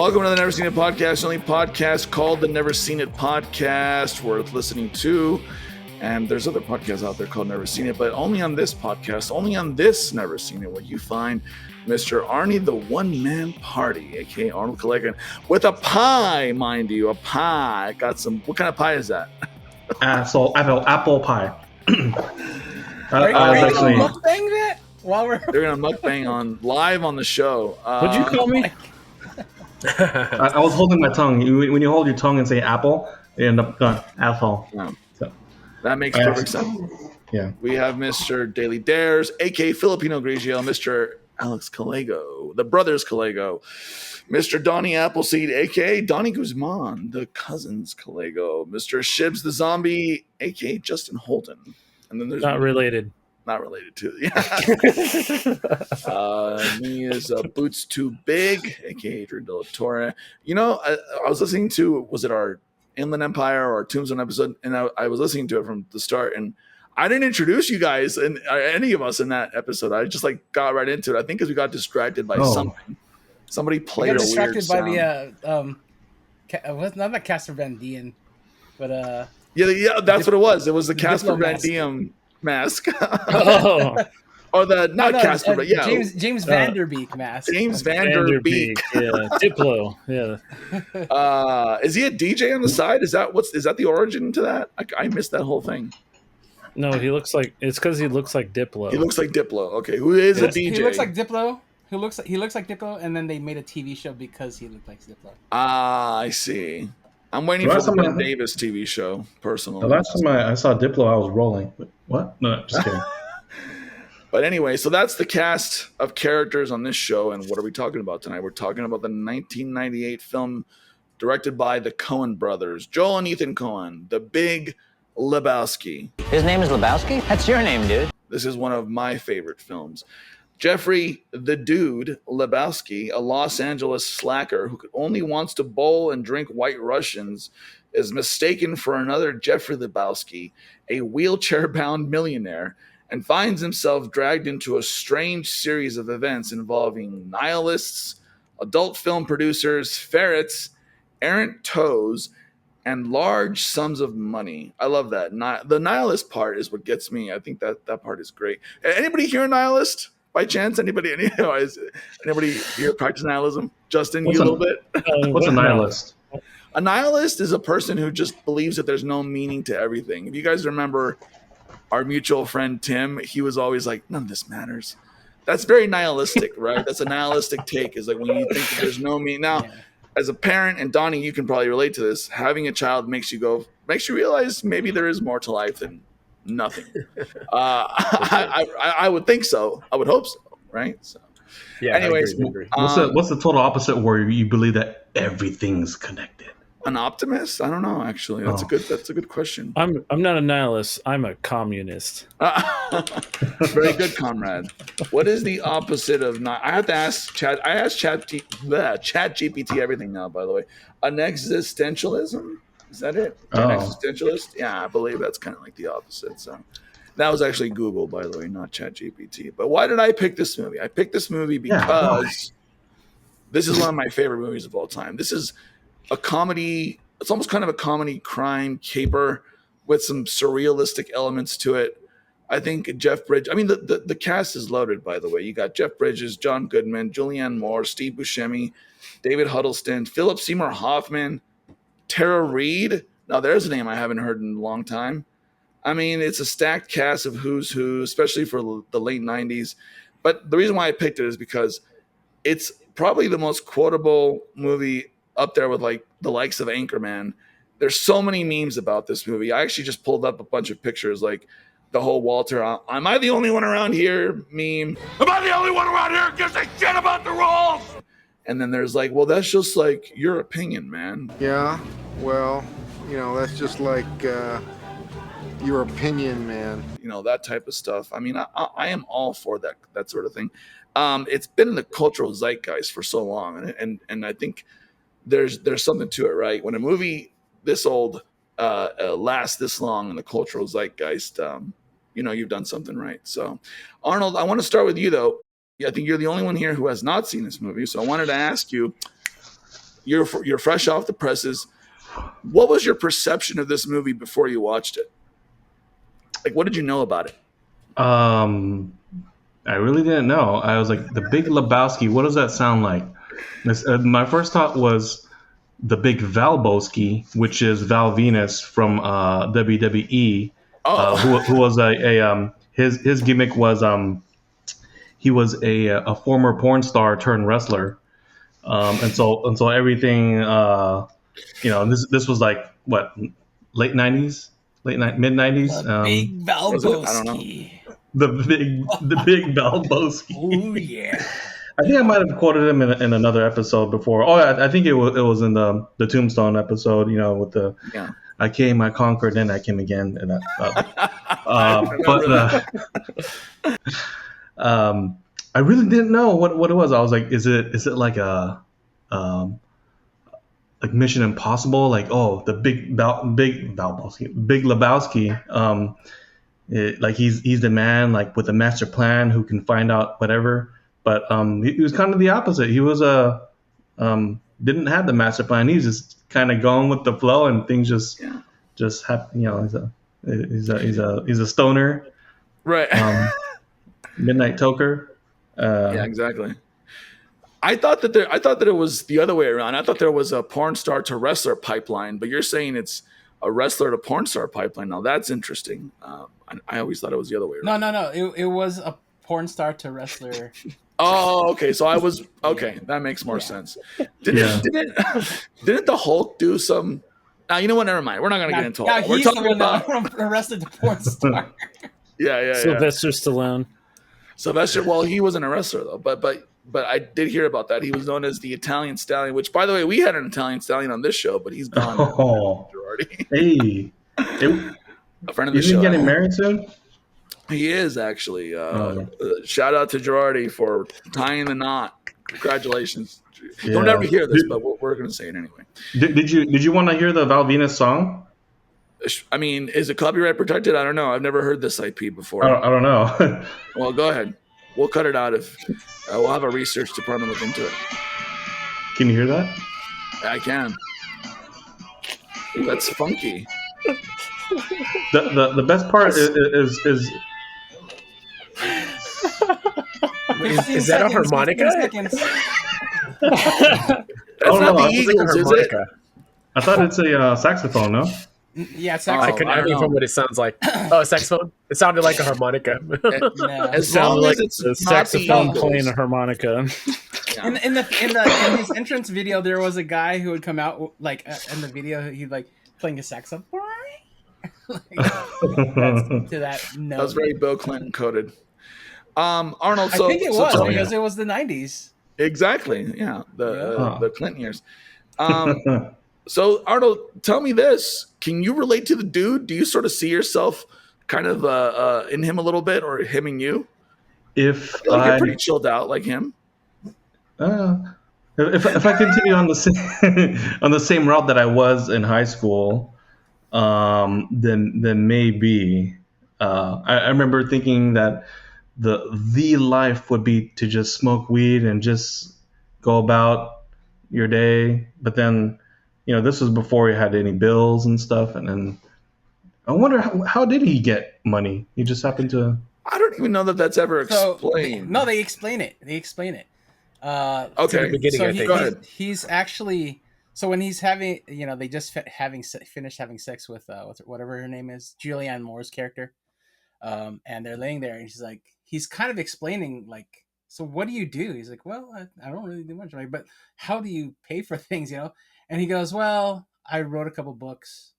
Welcome to the Never Seen It Podcast, the only podcast called the Never Seen It Podcast, worth listening to. And there's other podcasts out there called Never Seen It, but only on this podcast, only on this Never Seen It, will you find Mr. Arnie, the one-man party, aka Arnold Coen, with a pie, mind you, a pie. Got some. What kind of pie is that? So apple pie. Are you gonna mukbang that while they're gonna mukbang on live on the show. What'd you call me? I was holding my tongue. When you hold your tongue and say apple, you end up going apple. Yeah. So, that makes perfect sense. Yeah. We have Mr. Daily Dares, aka Filipino Grigio, Mr. Alex Calego, the brothers Calego, Mr. Donnie Appleseed, aka Donnie Guzman, the cousins Calego, Mr. Shibs the Zombie, aka Justin Holden. And then there's not related to me is Boots Too Big, aka Adrian De La Torre. You know, I was listening to, was it our Inland Empire or Tombstone episode, and I was listening to it from the start, and I didn't introduce you guys and any of us in that episode. I just got right into it. I think because we got distracted by something. Somebody played a weird sound. Distracted by the not the Casper Van Dien, but yeah, that's what it was. It was the Casper Van Dien mask. Oh. Or the Casper, but yeah, James Vanderbeek mask. James Vanderbeek, yeah, Diplo, yeah. Is he a DJ on the side? Is that the origin to that? I missed that whole thing. No, it's because he looks like Diplo. He looks like Diplo. Okay, who is a DJ? He looks like Diplo. He looks like Diplo, and then they made a TV show because he looked like Diplo. Ah, I see. I'm waiting for the Ben Davis TV show, personally. The last time I saw Diplo, I was rolling. What? No, just kidding. But anyway, so that's the cast of characters on this show, and what are we talking about tonight? We're talking about the 1998 film directed by the Coen Brothers, Joel and Ethan Coen, the Big Lebowski. His name is Lebowski? That's your name, dude. This is one of my favorite films. Jeffrey the Dude Lebowski, a Los Angeles slacker who only wants to bowl and drink White Russians, is mistaken for another Jeffrey Lebowski, a wheelchair-bound millionaire, and finds himself dragged into a strange series of events involving nihilists, adult film producers, ferrets, errant toes, and large sums of money. I love that. The nihilist part is what gets me. I think that part is great. Anybody here a nihilist? By chance, anybody here practice nihilism? Justin, you a little bit? What's a nihilist? A nihilist is a person who just believes that there's no meaning to everything. If you guys remember our mutual friend Tim, he was always like, none of this matters. That's very nihilistic, right? That's a nihilistic take, is like when you think that there's no meaning. Now, as a parent, and Donnie, you can probably relate to this, having a child makes you realize maybe there is more to life than nothing. I would think so. I would hope so, right? So, yeah. Anyways, I agree. What's the total opposite where you believe that everything's connected? An optimist? I don't know. Actually, that's a good question. I'm not a nihilist. I'm a communist. Very good, comrade. What is the opposite of I have to ask Chat. I asked Chat GPT everything now. By the way, an existentialism. Is that it? An existentialist? Yeah, I believe that's kind of like the opposite. So that was actually Google, by the way, not ChatGPT. But why did I pick this movie? I picked this movie because this is one of my favorite movies of all time. This is a comedy. It's almost kind of a comedy crime caper with some surrealistic elements to it. I think Jeff Bridges. I mean, the cast is loaded, by the way. You got Jeff Bridges, John Goodman, Julianne Moore, Steve Buscemi, David Huddleston, Philip Seymour Hoffman, Tara Reid. Now, there's a name I haven't heard in a long time. I mean, it's a stacked cast of who's who, especially for the late 90s. But the reason why I picked it is because it's probably the most quotable movie up there with like the likes of Anchorman. There's so many memes about this movie. I actually just pulled up a bunch of pictures, like the whole Walter, am I the only one around here meme? Am I the only one around here who gives a shit about the rules? And then there's like, well, that's just like your opinion, man. Yeah, well, that's just like your opinion, man. That type of stuff. I mean, I am all for that sort of thing. It's been in the cultural zeitgeist for so long, and I think there's something to it, right? When a movie this old lasts this long in the cultural zeitgeist, you've done something right. So, Arnold, I want to start with you, though. I think you're the only one here who has not seen this movie, so I wanted to ask you, you're fresh off the presses. What was your perception of this movie before you watched it? Like, what did you know about it? I really didn't know. I was like, the Big Lebowski. What does that sound like? My first thought was the Big Valboski, which is Val Venus from WWE. Who was his gimmick was he was a former porn star turned wrestler, and so everything this was like what, late 90s, mid 90s. Big Valboski. The big Valboski. Oh yeah. I think I might have quoted him in another episode before. Oh, I think it was in the Tombstone episode. With the I came, I conquered, then I came again. And I really didn't know what it was. I was like, is it like a like Mission Impossible? Like, oh, the Big Lebowski. Like he's the man, like with a master plan who can find out whatever. But he was kind of the opposite. He was didn't have the master plan. He was just kind of going with the flow, and things just happen. He's a stoner, right? Midnight toker. Yeah, exactly. I thought that it was the other way around. I thought there was a porn star to wrestler pipeline, but you're saying it's a wrestler to porn star pipeline. Now that's interesting. I always thought it was the other way around. No. It was a porn star to wrestler. Oh, okay. So I was okay. That makes more sense. Didn't the Hulk do some? Now you know what? Never mind. We're not going to get into Hulk. He's We're talking about arrested the porn star. yeah. Sylvester Stallone. Sylvester. Well, he wasn't a wrestler though. But I did hear about that. He was known as the Italian Stallion. Which, by the way, we had an Italian Stallion on this show, but he's gone. Oh, Girardi. Hey, A friend of the show. Isn't he getting married soon? He is actually. Shout out to Girardi for tying the knot. Congratulations. Yeah. Don't ever hear this, but we're going to say it anyway. Did you want to hear the Val Venus song? I mean, is it copyright protected? I don't know. I've never heard this IP before. I don't know. Well, go ahead. We'll cut it out if we'll have a research department look into it. Can you hear that? I can. That's funky. The best part is Is that a harmonica? That's not the It's Eagles, like a is it? harmonica. I thought it's a saxophone, no? Yeah, it's Oh, actually. I couldn't I don't imagine know. from what it sounds like. Oh, a saxophone? It sounded like a harmonica. No. As Sounded long like as it's the not the saxophone Eagles. playing a harmonica. In his entrance video, there was a guy who would come out like in the video. He'd like playing a saxophone. Like, that's to that note. That was very Bill Clinton coded. Arnold. I So, think it so was tell me- because it was the 90s. exactly. Yeah, Yeah. the Clinton years. So Arnold, tell me this: can you relate to the dude? Do you sort of see yourself kind of in him a little bit, or him in you? If I feel like I you're pretty chilled out, like him. if I continue on the same on the same route that I was in high school, then maybe. I remember thinking that the life would be to just smoke weed and just go about your day. But then, this was before he had any bills and stuff. And then I wonder how did he get money? He just happened to. I don't even know that that's ever explained. No, they explain it. Okay. the beginning, So I think. Go ahead. he's actually so when he's having they just finished having sex with whatever her name is, Julianne Moore's character, and they're laying there and he's kind of explaining like, so what do you do? He's like, well, I don't really do much, like, but how do you pay for things, And he goes, well, I wrote a couple books,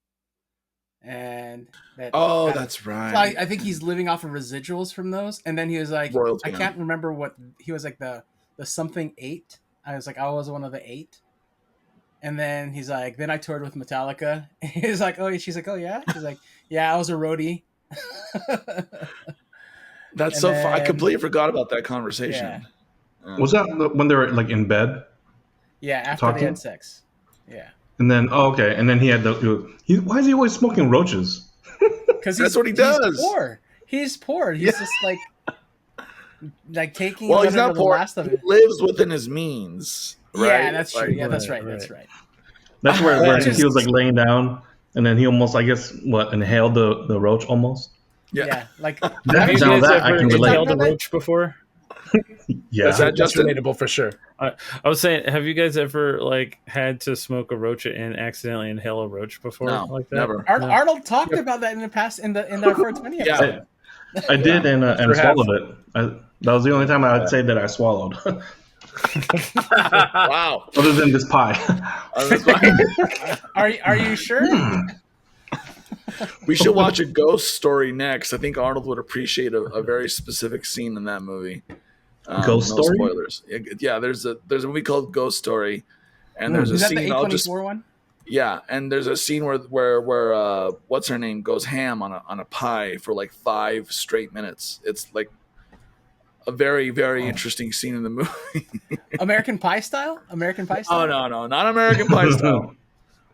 and That's right. so I think he's living off of residuals from those. And then he was like, Royalty, I can't remember what he was like, the something 8. I was like, I was one of the 8. And then he's like, then I toured with Metallica. He's like, oh, she's like, oh yeah. She's like, yeah, I was a roadie. That's And so fun. I then- completely forgot about that conversation. Was that when they were like in bed? Yeah, after Talking? they had sex. Yeah, And then okay, and then he had why is he always smoking roaches? because That's what he does. He's poor. He's poor. He's just like taking. Well, he's whatever not the poor. last of He it. lives within his means. right? Yeah, that's true. Like, Yeah, that's Right, right. That's right. right. That's where Just- he was like laying down, and then he almost, I guess, inhaled the roach almost. Yeah, like That, Have you now guys that I ever can relate. inhaled a about that? roach before? Yeah. Is that That's Justin? relatable for sure. I was saying, have you guys ever like had to smoke a roach and accidentally inhale a roach before? No, Like that? never. No. Arnold talked about that in the past in our 420 Yeah. episode. I did, and Sure have. swallowed it. That was the only time I'd say that I swallowed, Wow. other than this pie. That's fine. Are you sure? We should watch a ghost story next. I think Arnold would appreciate a very specific scene in that movie. Ghost no Story? spoilers. Yeah, there's a movie called Ghost Story, and there's a Is that scene. the I'll just A24 one? yeah, and there's a scene where what's her name goes ham on a pie for like 5 straight minutes. It's like a very interesting scene in the movie. American Pie style? American Pie style? Oh no, not American Pie style.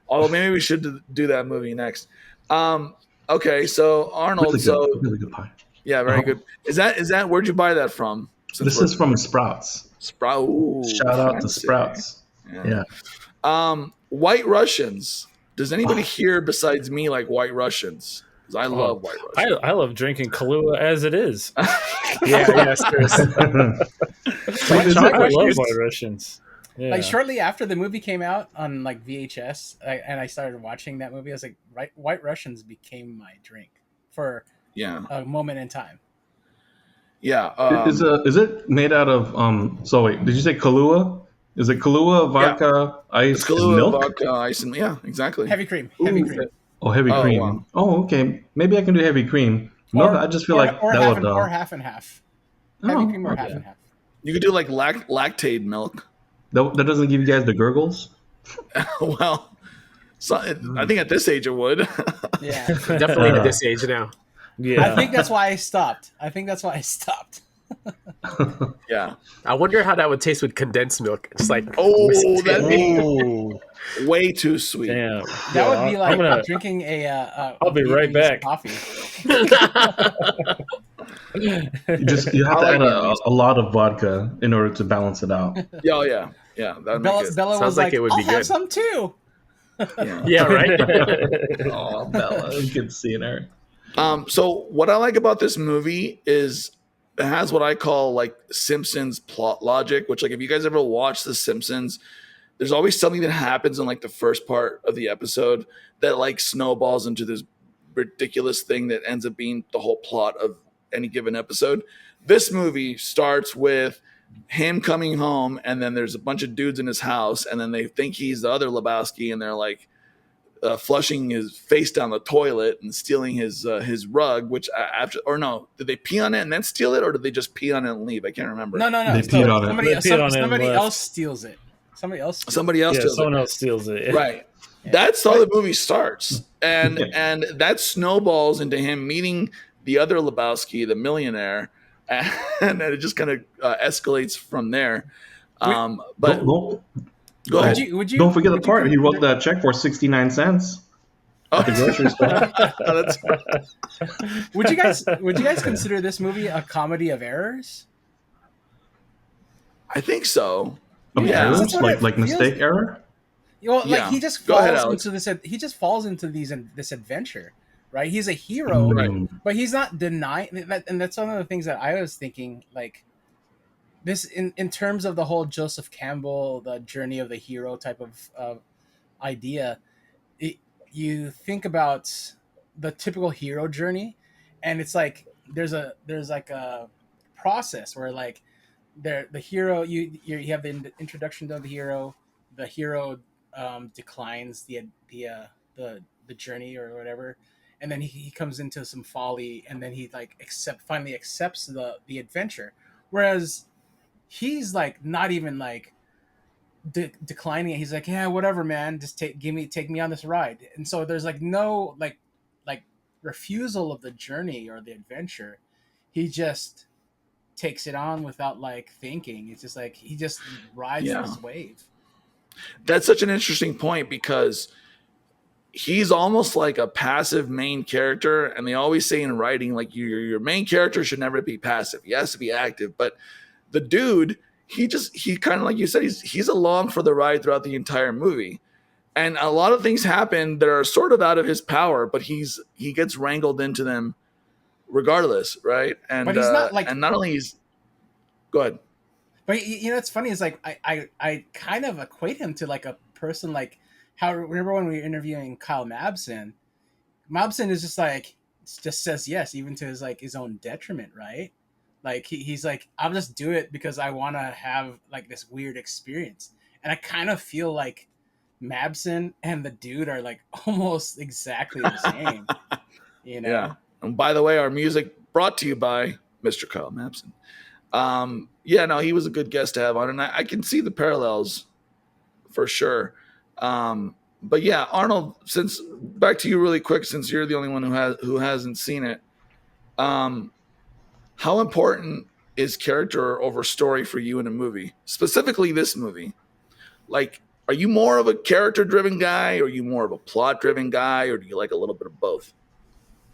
Although maybe we should do that movie next. Okay, so Arnold. Really So good, really good pie. yeah, very good. Is that where'd you buy that from? This is from Sprouts. Sprout. Ooh, Shout out to fancy. Sprouts. Yeah. White Russians. Does anybody here besides me like White Russians? Because I love White Russians. I love drinking Kahlua as it is. Yeah, seriously. I love White Russians. Yeah. Like shortly after the movie came out on like VHS, and I started watching that movie, I was like, White Russians became my drink for Yeah, a moment in time. yeah. Is it made out of so wait, did you say Kahlua? Is it Kahlua, vodka, ice, It's and Kahlua, milk? vodka, ice, and yeah, exactly. Heavy cream. Oh, heavy Oh, cream. wow. Oh, okay. Maybe I can do heavy cream. Milk, I just feel like or that half would. or half and half. Heavy cream or half okay. and half. You could do like lactate milk. That doesn't give you guys the gurgles. Well, so I think at this age it would. Yeah. Definitely at this age now. Yeah. I think that's why I stopped. Yeah. I wonder how that would taste with condensed milk. It's like Oh, that'd be Ooh, way too sweet. damn. That would be like I'm gonna- drinking a I'll be right Vietnamese back. coffee. You have to I add like a lot of vodka in order to balance it out. Yeah, yeah. That'd make Bella, it. Bella Sounds was like like, it would I'll be have good. some too. Yeah. Yeah, right. Oh, Bella, good seeing her. So what I like about this movie is it has what I call like Simpsons plot logic, which like if you guys ever watch The Simpsons, there's always something that happens in like the first part of the episode that like snowballs into this ridiculous thing that ends up being the whole plot of any given episode. This movie starts with him coming home, and then there's a bunch of dudes in his house, and then they think he's the other Lebowski, and they're like flushing his face down the toilet and stealing his rug. Which after, or no, did they pee on it and then steal it, or did they just pee on it and leave? I can't remember. No. They peed on it. Somebody, They peed on it and somebody left. else steals it. Somebody else. Somebody else Yeah, steals someone it. else steals it. Right. That's how the movie starts, and that snowballs into him meeting the other Lebowski, the millionaire, and then it just kind of escalates from there. But Don't go ahead. don't forget the part he wrote that check for 69 cents at the grocery store. Would you guys consider this movie a comedy of errors? I think so. Of Yeah. errors? That's what it like feels mistake like. error? Well, Yeah. like he just Go ahead, falls Alex. into this. He just falls into this adventure, right? He's a hero, Right. but he's not denying that. And that's one of the things that I was thinking, like this in terms of the whole Joseph Campbell, the journey of the hero type of idea. You think about the typical hero journey, and it's like there's like a process where like the hero you have the introduction to the hero declines the journey or whatever, and then he comes into some folly, and then he like finally accepts the adventure, whereas he's like not even like declining it. He's like, yeah, whatever, man, just take me on this ride. And so there's like no like refusal of the journey or the adventure. He just takes it on without like thinking. It's just like he just rides this wave. That's such an interesting point because he's almost like a passive main character, and they always say in writing like your main character should never be passive. He has to be active. But the dude he kind of, like you said, he's along for the ride throughout the entire movie. And a lot of things happen that are sort of out of his power, but he gets wrangled into them regardless, right? And But he's not like, and not only he's go ahead. but it's funny. It's like I kind of equate him to like a person like how, remember when we were interviewing Kyle Mabson? Mabson is just says yes, even to his own detriment, right? Like he's like, I'll just do it because I want to have like this weird experience. And I kind of feel like Mabson and the dude are like almost exactly the same, Yeah. And by the way, our music brought to you by Mr. Kyle Mabson. Yeah, no, he was a good guest to have on, and I can see the parallels for sure. But yeah, Arnold, since back to you really quick, since you're the only one who hasn't seen it, how important is character over story for you in a movie, specifically this movie? Like, are you more of a character-driven guy, or are you more of a plot-driven guy, or do you like a little bit of both?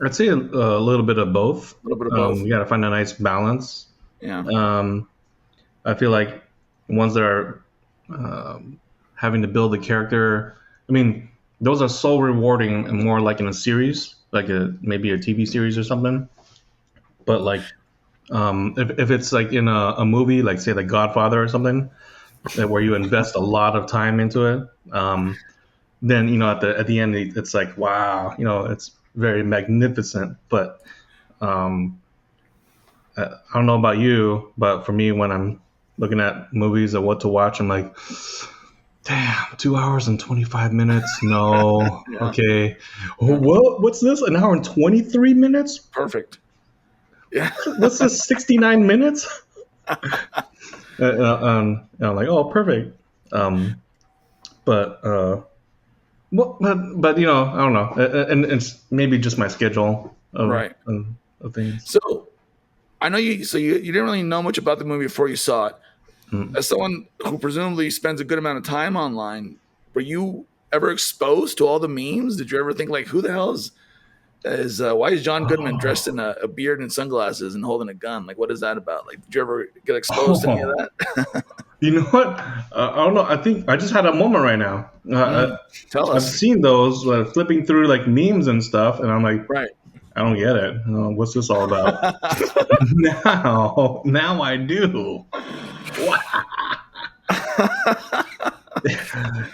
I'd say a little bit of both. A little bit of both. You got to find a nice balance. Yeah. I feel like ones that are having to build a character, I mean, those are so rewarding and more like in a series, like maybe a TV series or something. But like, if it's like in a movie, like say The Godfather or something, where you invest a lot of time into it, then at the end it's like, wow, it's very magnificent. But I don't know about you, but for me, when I'm looking at movies and what to watch, I'm like, damn, 2 hours and 25 minutes. No, Yeah. Okay. What's this? An hour and 23 minutes? Perfect. Yeah. What's this? 69 minutes? I'm like, oh, perfect. But I don't know, and it's maybe just my schedule of things. So I know you. So you didn't really know much about the movie before you saw it. As someone who presumably spends a good amount of time online, were you ever exposed to all the memes? Did you ever think like, who the hell why is John Goodman dressed in a beard and sunglasses and holding a gun? Like, what is that about? Like, did you ever get exposed to any of that? You know what? I don't know. I think I just had a moment right now. Tell us. I've seen those flipping through like memes and stuff, and I'm like, right. I don't get it. What's this all about? Now I do.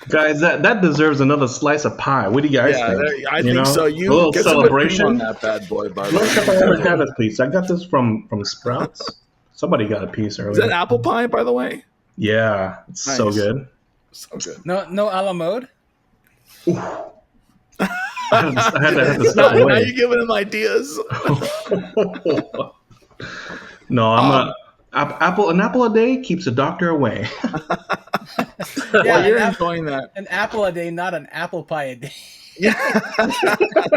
Guys, that deserves another slice of pie. What do you guys think? I think so. You a little get celebration on that bad boy. By the Let's have this piece. I got this from Sprouts. Somebody got a piece earlier. Is that apple pie, by the way? Yeah, it's Nice. so good. So good. No a la mode. I had to step Now away. you're giving him ideas. No, I'm an apple a day keeps the doctor away. Well, you're enjoying that. An apple a day, not an apple pie a day.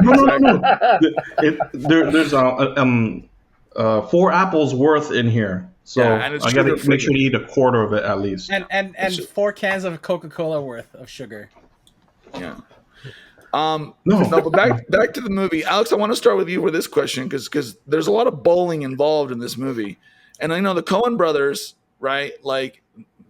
No. There's 4 apples worth in here, so I got to make sure to eat a quarter of it at least. And 4 cans of Coca-Cola worth of sugar. Yeah. No, but back to the movie, Alex. I want to start with you for this question because there's a lot of bowling involved in this movie, and I know the Coen Brothers, right? Like,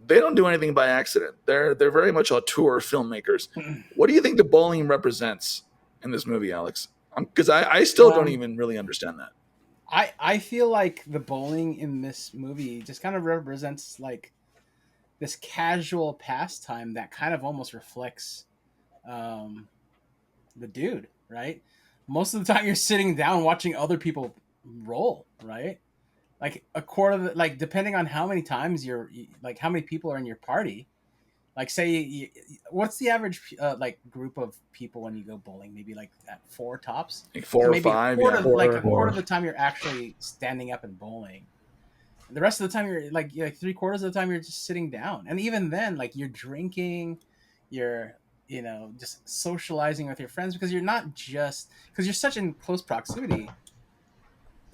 they don't do anything by accident. They're very much auteur filmmakers. What do you think the bowling represents in this movie, Alex? Because I still don't even really understand that. I feel like the bowling in this movie just kind of represents like this casual pastime that kind of almost reflects the dude, right? Most of the time you're sitting down watching other people roll, right? Like a quarter of the, like, depending on how many times like how many people are in your party. Like, say, what's the average like group of people when you go bowling? Maybe like at 4 tops, like 4 or 5. A quarter of the time you're actually standing up and bowling. The rest of the time you're like 3/4 of the time you're just sitting down, and even then, like, you're drinking, you're just socializing with your friends because you're such in close proximity.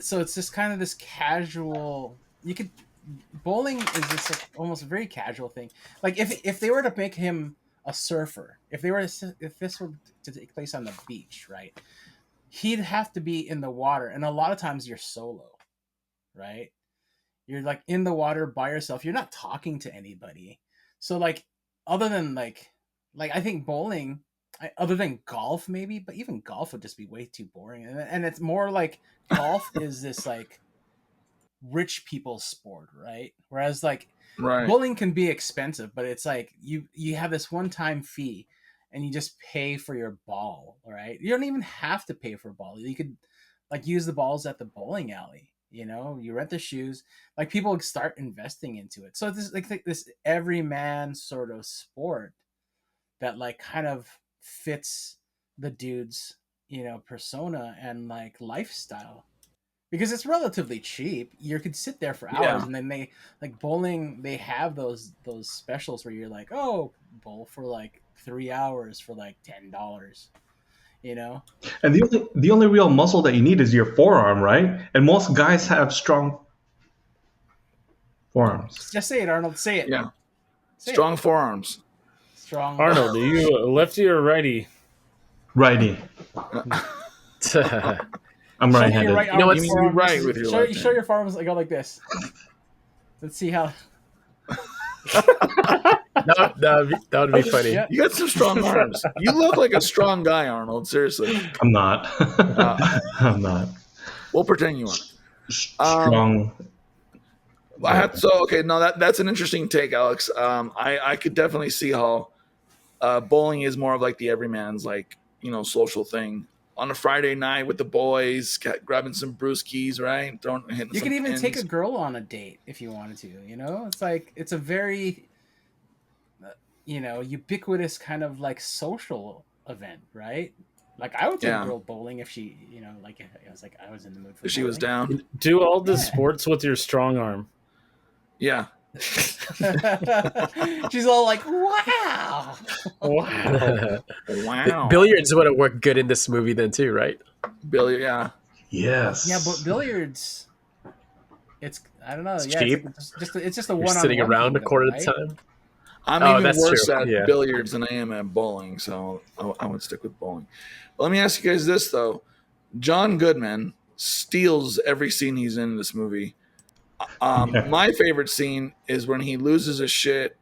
So it's just kind of this casual. Bowling is just like almost a very casual thing. Like if they were to make him a surfer, if this were to take place on the beach, right, he'd have to be in the water, and a lot of times you're solo, right? You're like in the water by yourself. You're not talking to anybody. So like, other than like I think bowling, other than golf maybe, but even golf would just be way too boring. And it's more like golf is this like rich people sport, right? Whereas like Right. bowling can be expensive, but it's like you have this one-time fee and you just pay for your ball, right? You don't even have to pay for a ball. You could like use the balls at the bowling alley. You know, you rent the shoes. Like people start investing into it. So this like this everyman sort of sport that like kind of fits the dude's, you know, persona and like lifestyle, because it's relatively cheap. You could sit there for hours, Yeah. and then they like bowling. They have those specials where you're like, oh, bowl for like 3 hours for like $10. You know, And the only real muscle that you need is your forearm, right? And most guys have strong forearms. just say it, Arnold. Say it. Yeah. Say Strong it. forearms. Strong. Arnold, are you lefty or righty? Righty. I'm Show right-handed. your right You know arm what's- with You your mean arm. right with your show, left show hand. your forearms like go like this. Let's see how. That would be funny. Yeah. You got some strong arms. You look like a strong guy, Arnold. Seriously. I'm not. I'm not. We'll pretend you are. Strong. Okay, no, that's an interesting take, Alex. I could definitely see how bowling is more of like the everyman's like, you know, social thing on a Friday night with the boys, grabbing some brewskis, right? Hitting You some could even pins. take a girl on a date if you wanted to. You know, it's like it's a very, you know, ubiquitous kind of like social event, right? Like I would take Yeah. a girl bowling if she, you know, like I was like I was in the mood for. If she was bowling. down. Do all the Yeah. sports with your strong arm. Yeah. She's all like, "Wow!" Wow. Wow. Billiards would have worked good in this movie then too, right? Billy, yeah. Yes. Yeah, but billiards, it's I don't know. It's Yeah, cheap. it's just a You're one sitting around a quarter of the time. I'm Oh, even that's worse true. at Yeah. billiards than I am at bowling, so I would stick with bowling. But let me ask you guys this though: John Goodman steals every scene he's in this movie. My favorite scene is when he loses his shit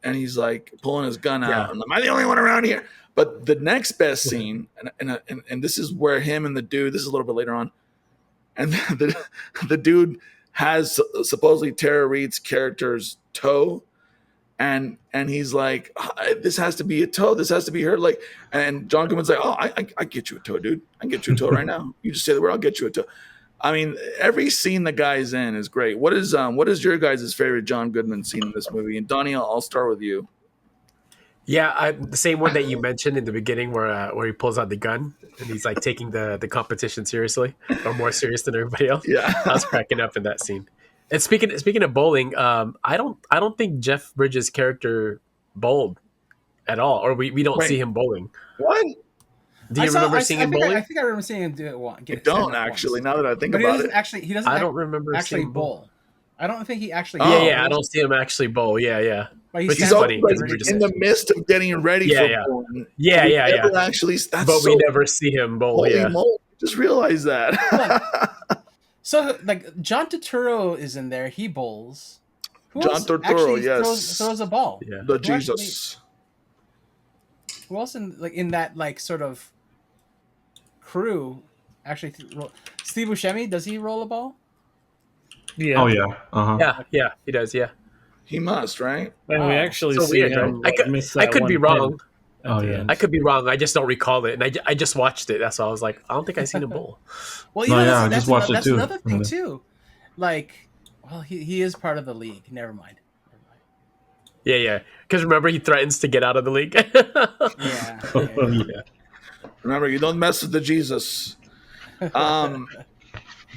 and he's like pulling his gun out, Yeah. and am I the only one around here? But the next best scene, and this is where him and the dude. This is a little bit later on, and the dude has supposedly Tara Reid's character's toe. And he's like, this has to be a toe. This has to be her. Like, and John Goodman's like, oh, I get you a toe, dude. I can get you a toe right now. You just say the word, I'll get you a toe. I mean, every scene the guy's in is great. What is your guys' favorite John Goodman scene in this movie? And Donnie, I'll start with you. Yeah, the same one that you mentioned in the beginning, where he pulls out the gun and he's like taking the competition seriously, or more serious than everybody else. Yeah. I was cracking up in that scene. And speaking of bowling, I don't think Jeff Bridges' character bowled at all, or we don't Wait. see him bowling. What? Do you remember seeing him bowling? I think I remember seeing him do it once. I don't actually. Now that I think But he about doesn't it, actually. He doesn't. I don't remember actually seeing him bowl. bowl. I don't think he actually. Oh. Yeah, I don't see him actually bowl. Yeah. But Which he's is stands funny, up always because and we're just- in the midst of getting ready Yeah, for yeah. bowling. Yeah, We yeah. never actually. That's But so, we never see him bowl. holy Yeah. moly! Just realized that. So like John Turturro is in there. He bowls. Who John else Turturro, actually yes. throws a ball? Yeah. The Who actually- Jesus. Who else in that like sort of crew actually? Steve Buscemi, does he roll a ball? Yeah. Oh yeah. Uh-huh. Yeah, he does. Yeah. He must, right? And we Wow. actually So see weird, him right? miss I that could be one wrong. pin at Oh, the yeah. end. I could be wrong. I just don't recall it, and I just watched it. That's why I was like, I don't think I seen him bowl. Well, No, yeah, I that's just watched it that's too. another thing Mhm. too. Like, well, he is part of the league. Never mind. Yeah. Because remember, he threatens to get out of the league. Yeah. Oh, yeah. Remember, you don't mess with the Jesus.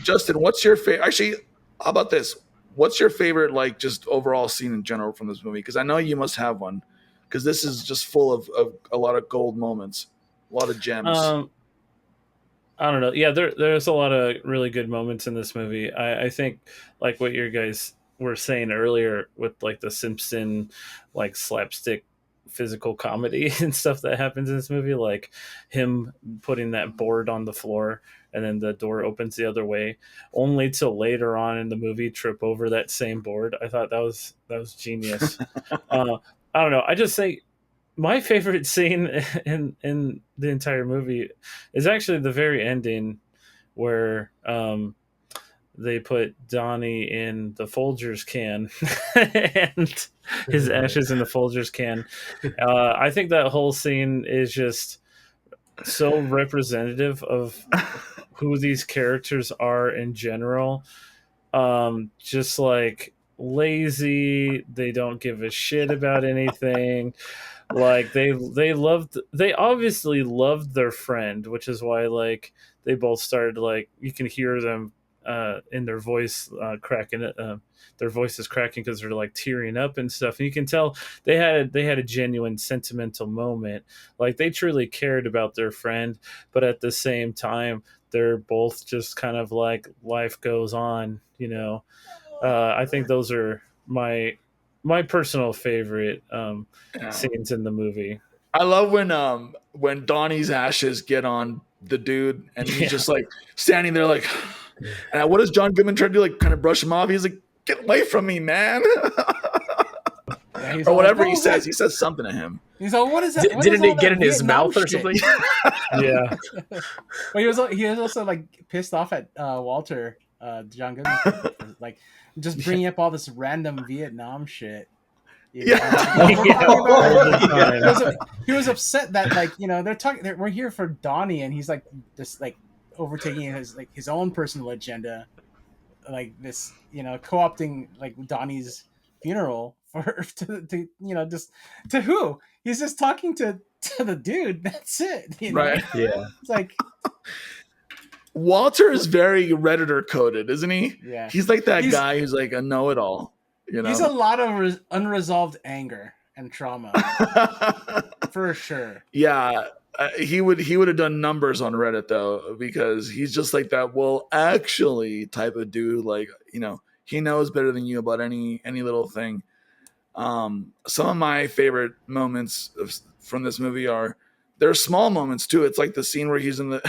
Justin, what's your favorite? Actually, how about this? What's your favorite, like, just overall scene in general from this movie? Because I know you must have one. Because this is just full of a lot of gold moments, a lot of gems. I don't know. Yeah, there's a lot of really good moments in this movie. I think like what you guys were saying earlier with like the Simpson like slapstick physical comedy and stuff that happens in this movie, like him putting that board on the floor and then the door opens the other way, only to later on in the movie trip over that same board. I thought that was genius. I don't know. I just think my favorite scene in the entire movie is actually the very ending where they put Donnie in the Folgers can and his ashes in the Folgers can. I think that whole scene is just so representative of who these characters are in general. Just like lazy, they don't give a shit about anything. Like they obviously loved their friend, which is why like they both started, like, you can hear them in their voice cracking, their voices cracking because they're like tearing up and stuff, and you can tell they had a genuine sentimental moment. Like they truly cared about their friend, but at the same time they're both just kind of like, life goes on, you know. I think those are my personal favorite scenes in the movie. I love when Donnie's ashes get on the dude and he's just like standing there like, and what does John Goodman try to do? Like kind of brush him off. He's like, "Get away from me, man!" Or whatever he says. He says something to him. He's like, "What is that? Didn't it get in his mouth or something?" Yeah. Well, he was also like pissed off at Walter, John Goodman, for, like just bringing up all this random Vietnam shit. You know? He was upset that, like, you know, we're here for Donnie, and he's like just like overtaking his own personal agenda, like this, you know, co-opting like Donnie's funeral to you know, just to who he's just talking to the dude. That's it, you know? Right? Yeah. It's like Walter is very Redditor coded, isn't he? Yeah. He's like that guy who's like a know-it-all. You know, he's a lot of unresolved anger and trauma for sure. Yeah, he would have done numbers on Reddit though, because he's just like that. Well, actually, type of dude. Like, you know, he knows better than you about any little thing. Some of my favorite moments from this movie they're small moments too. It's like the scene where he's in the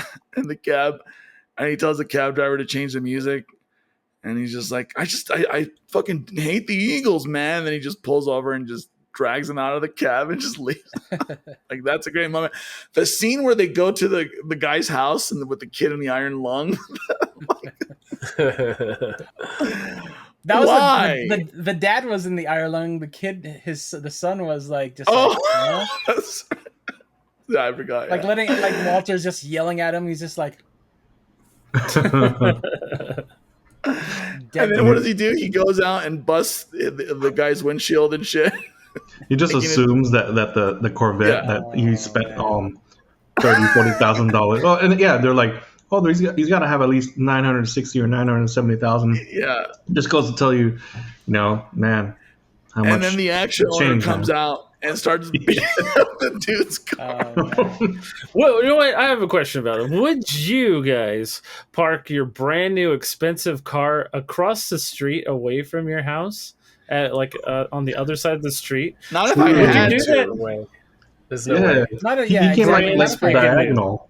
cab, and he tells the cab driver to change the music. And he's just like, I fucking hate the Eagles, man. And then he just pulls over and just drags him out of the cab and just leaves. Like, that's a great moment. The scene where they go to the guy's house and with the kid in the iron lung. That was why? The dad was in the iron lung. The kid, the son was like just. Oh, like, you know? Yeah, I forgot. Like letting Walter's just yelling at him. He's just like. And then what does he do? He goes out and busts the guy's windshield and shit. He just assumes that the Corvette that he spent $30,000-$40,000. Oh, and yeah, they're like, oh, he's got to have at least 960 or 970,000. Yeah, just goes to tell you, know, man, how much. And then the action owner comes out and starts beating up the dude's car. Well, you know what? I have a question about it. Would you guys park your brand new expensive car across the street away from your house, at on the other side of the street? Not if I had to. Way. There's no way. Not a, He came like diagonal.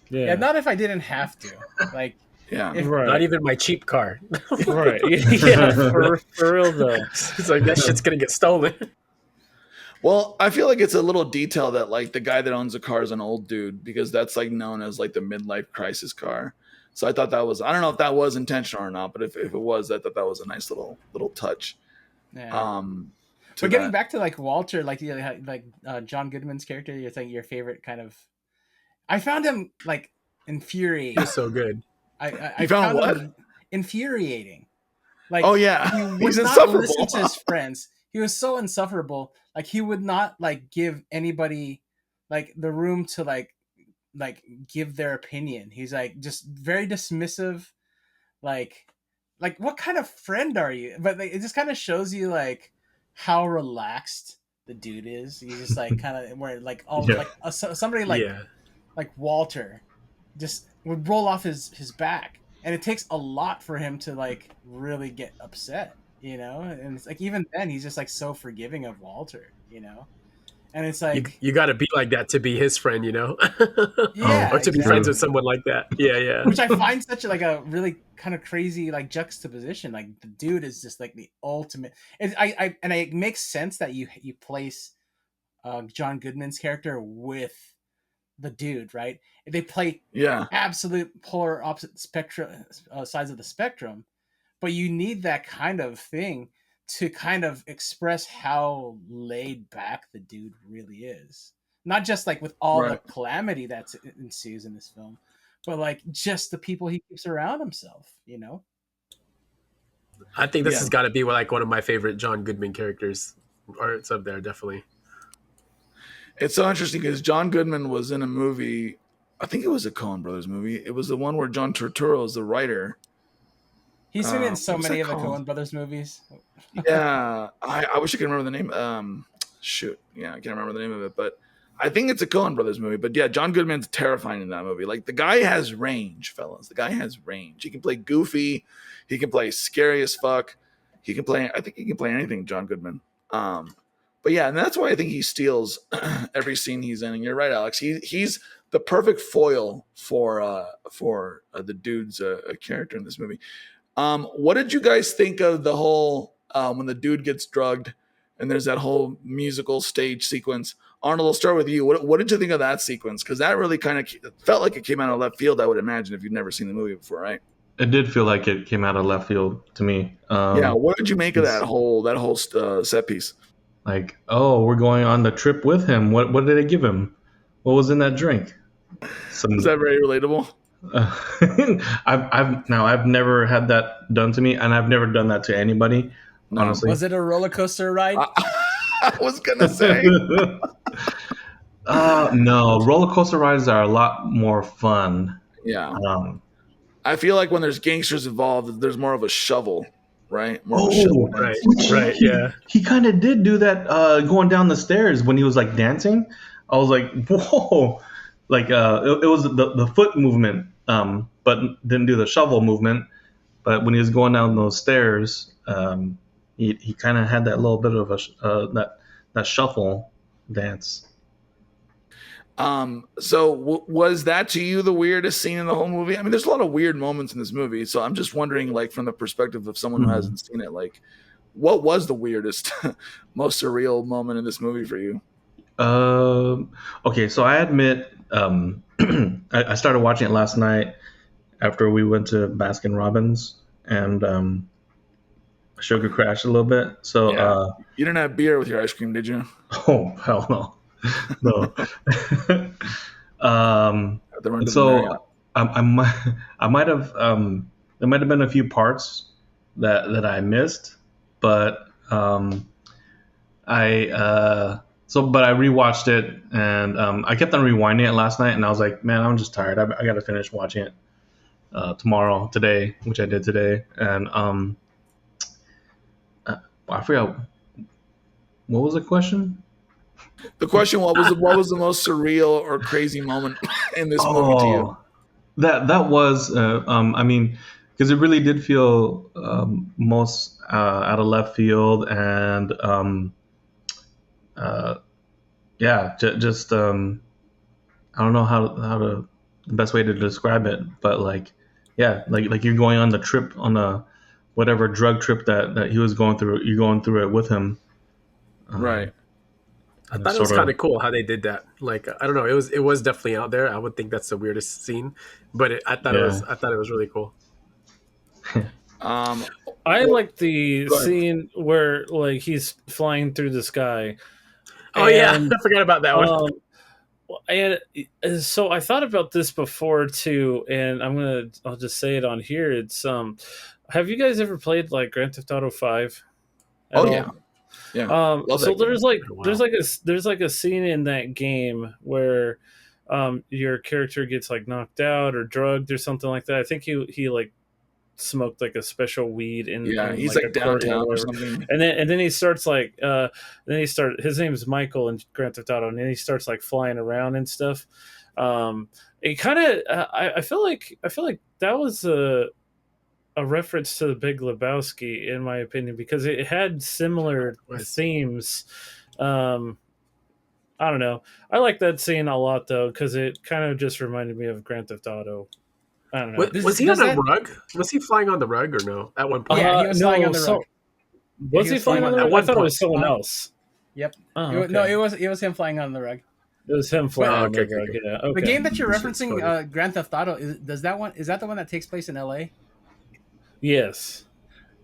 Yeah, not if I didn't have to. Like, yeah, right. Not even my cheap car. Right. Yeah, for real though. It's like that shit's gonna get stolen. Well, I feel like it's a little detail that like the guy that owns the car is an old dude, because that's like known as like the midlife crisis car. So I thought that was, I don't know if that was intentional or not, but if it was, I thought that was a nice little touch. Yeah. But getting back to like Walter, like John Goodman's character, you're saying your favorite kind of. I found him like infuriating. He's so good. I found what? him infuriating. Like, oh yeah, he would he's not insufferable. listen to his friends. He was so insufferable. Like, he would not like give anybody like the room to like give their opinion. He's like just very dismissive. Like what kind of friend are you? But like, it just kind of shows you like how relaxed the dude is. He's just like kind of where like all like somebody like Walter just would roll off his back, and it takes a lot for him to like really get upset, you know. And it's like even then he's just like so forgiving of Walter, you know. And it's You, like, you got to be like that to be his friend, you know, yeah, or to be friends exactly. with someone like that. Yeah, yeah. Which I find such like a really kind of crazy like juxtaposition. Like the dude is just like the ultimate. And it makes sense that you place John Goodman's character with the dude, right? They play Yeah. absolute polar opposite sides of the spectrum, but you need that kind of thing to kind of express how laid back the dude really is. Not just like with all the Right. calamity that ensues in this film, but like just the people he keeps around himself, you know? I think this Yeah. has got to be like one of my favorite John Goodman characters, or it's up there definitely. It's so interesting because John Goodman was in a movie. I think it was a Coen Brothers movie. It was the one where John Turturro is the writer. He's been in so What was many that of the called? Coen Brothers movies. Yeah, I wish I could remember the name. Shoot, yeah, I can't remember the name of it, but I think it's a Coen Brothers movie. But yeah, John Goodman's terrifying in that movie. Like the guy has range, fellas. The guy has range. He can play goofy. He can play scary as fuck. He can play. I think he can play anything, John Goodman. But yeah, and that's why I think he steals every scene he's in. And you're right, Alex. He's the perfect foil for the dude's character in this movie. What did you guys think of the whole when the dude gets drugged and there's that whole musical stage sequence? Arnold, I'll start with you. What did you think of that sequence? Because that really kind of felt like it came out of left field, I would imagine, if you've never seen the movie before, right? It did feel like it came out of left field to me. Yeah. What did you make of it's- that whole set piece? Like, oh, we're going on the trip with him. What did they give him? What was in that drink? Is that very relatable? I've never had that done to me, and I've never done that to anybody. No. Honestly, Was it a roller coaster ride? I was gonna say. no, roller coaster rides are a lot more fun. Yeah. Um, I feel like when there's gangsters involved, there's more of a shovel, right? More of a Oh, shovel. Right, which right, yeah. He kind of did do that going down the stairs when he was like dancing. I was like, whoa, like it was the foot movement, but didn't do the shovel movement. But when he was going down those stairs, he kind of had that little bit of that shuffle dance. So was that to you the weirdest scene in the whole movie? I mean, there's a lot of weird moments in this movie, so I'm just wondering, like, from the perspective of someone who hasn't seen it, like, what was the weirdest, most surreal moment in this movie for you? Okay, so I admit, I started watching it last night after we went to Baskin Robbins, and sugar crashed a little bit. So, Yeah. You didn't have beer with your ice cream, did you? oh hell no, no. They went to the So Marriott. I might have there might have been a few parts that I missed, but but I rewatched it, and I kept on rewinding it last night, and I was like, man, I'm just tired. I got to finish watching it today, which I did today, and I forgot what was the question. The question: what was the most surreal or crazy moment in this movie to you? That was I mean, because it really did feel most out of left field, and just I don't know how to the best way to describe it, but like you're going on the trip on a whatever drug trip that he was going through. You're going through it with him, Right. I thought it was kind of cool how they did that. Like, I don't know, it was definitely out there. I would think that's the weirdest scene, but I thought it was really cool. I like the scene where like he's flying through the sky. Oh yeah, I forgot about that one. And so I thought about this before too, and I'll just say it on here. It's have you guys ever played like Grand Theft Auto 5? Oh yeah. Yeah. So there's like a scene in that game where your character gets like knocked out or drugged or something like that. I think he like smoked like a special weed in he's like like a downtown or something. and then he starts like his name's Michael in Grand Theft Auto, and then he starts like flying around and stuff. It kind of I feel like that was a reference to the Big Lebowski, in my opinion, because it had similar themes. I don't know. I like that scene a lot though because it kind of just reminded me of Grand Theft Auto. I don't know. Was he on does a that- rug? Was he flying on the rug or no? At one point, Yeah, he was flying on the rug. Was he he was flying flying on the at rug? one I thought it was point. someone else. Yep. Oh, No, okay. it was him flying on the rug. It was him flying on the okay, rug. okay. Yeah. Okay. The game that you're That's referencing, funny. Grand Theft Auto, is that the one that takes place in L.A.? Yes.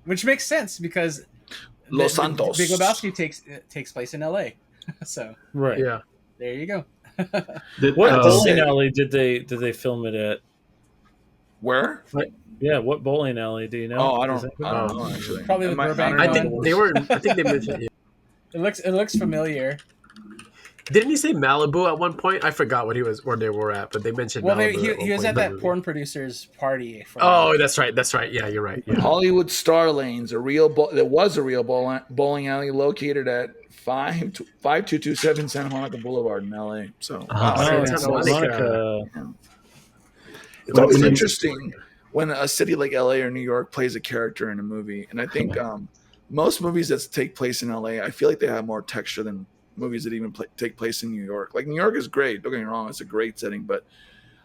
Which makes sense because Los Santos. Big Lebowski takes place in L.A. So Right. yeah. there you go. What bowling City. alley did they film it at? Where? Yeah. What bowling alley? Do you know? Oh, I Does don't anybody know? know actually. Probably the Am I- Burbank I I don't think know. they were. I think they mentioned. It looks familiar. Didn't he say Malibu at one point? I forgot where they were at, but they mentioned. Well, Malibu he one was point at in the that movie. porn producer's party. Oh, that's right. That's right. Yeah, you're right. Yeah. Hollywood Star Lanes, there was a real bowling alley located at 5227 Santa Monica Boulevard in LA. So Ah, Oh, Santa Santa Monica. Monica. it's always When you- interesting when a city like LA or New York plays a character in a movie. And I think most movies that take place in LA, I feel like they have more texture than movies that even take place in New York. Like New York is great. Don't get me wrong. It's a great setting, but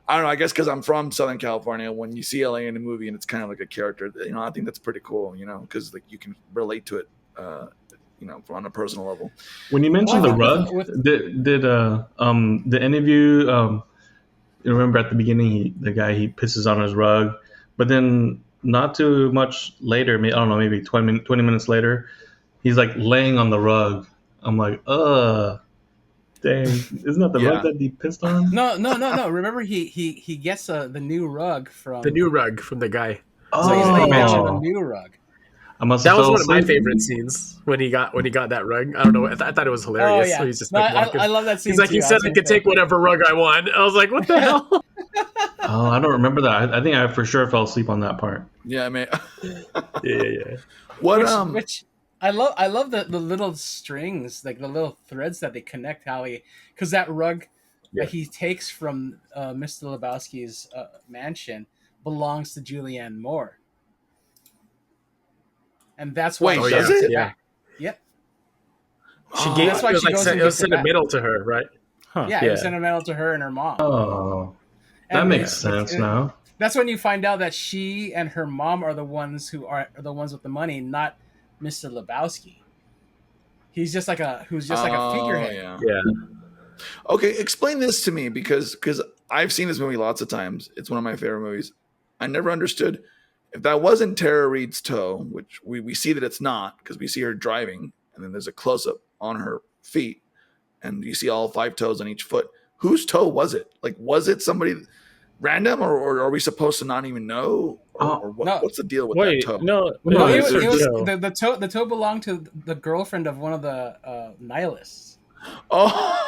I don't know. I guess because I'm from Southern California, when you see LA in a movie and it's kind of like a character, I think that's pretty cool. Because like you can relate to it, on a personal level. When you mentioned Well, the rug, did any of you remember at the beginning the guy he pisses on his rug, but then not too much later, I don't know, maybe 20 minutes later, he's like laying on the rug. I'm like, dang, isn't that the Yeah. rug that he pissed on? No. Remember, he gets the new rug from The new rug from the guy. So he's laying down on the Oh, new rug. I must That have was fell one of my asleep. favorite scenes when he got that rug. I don't know. I thought it was hilarious. Oh yeah, So he's just no, like walking. I love that scene. He's like, too. he said I was could gonna take whatever rug I want. I was like, what the hell? Oh, I don't remember that. I think I for sure fell asleep on that part. Yeah, man. Yeah. What say. Which I love the little strings, like the little threads that they connect. Because that rug that he takes from Mr. Lebowski's mansion belongs to Julianne Moore, and that's why. Wait, he does gives it? Yeah. Yep. She Oh, gave. That's why It was she like goes and it was gives it back. sentimental to her, right? Huh. Yeah, it was sentimental to her and her mom. Oh, that And makes sense now. That's when you find out that she and her mom are the ones are the ones with the money, not Mr. Lebowski. He's just like a figurehead. Yeah. Yeah. Okay, explain this to me because I've seen this movie lots of times. It's one of my favorite movies. I never understood if that wasn't Tara Reid's toe, which we see that it's not because we see her driving and then there's a close up on her feet and you see all 5 toes on each foot. Whose toe was it? Like, was it somebody random or are we supposed to not even know? Or what, No. what's the deal with Wait, that toe? no, No, it's her it was toe. the toe belonged to the girlfriend of one of the nihilists. Oh,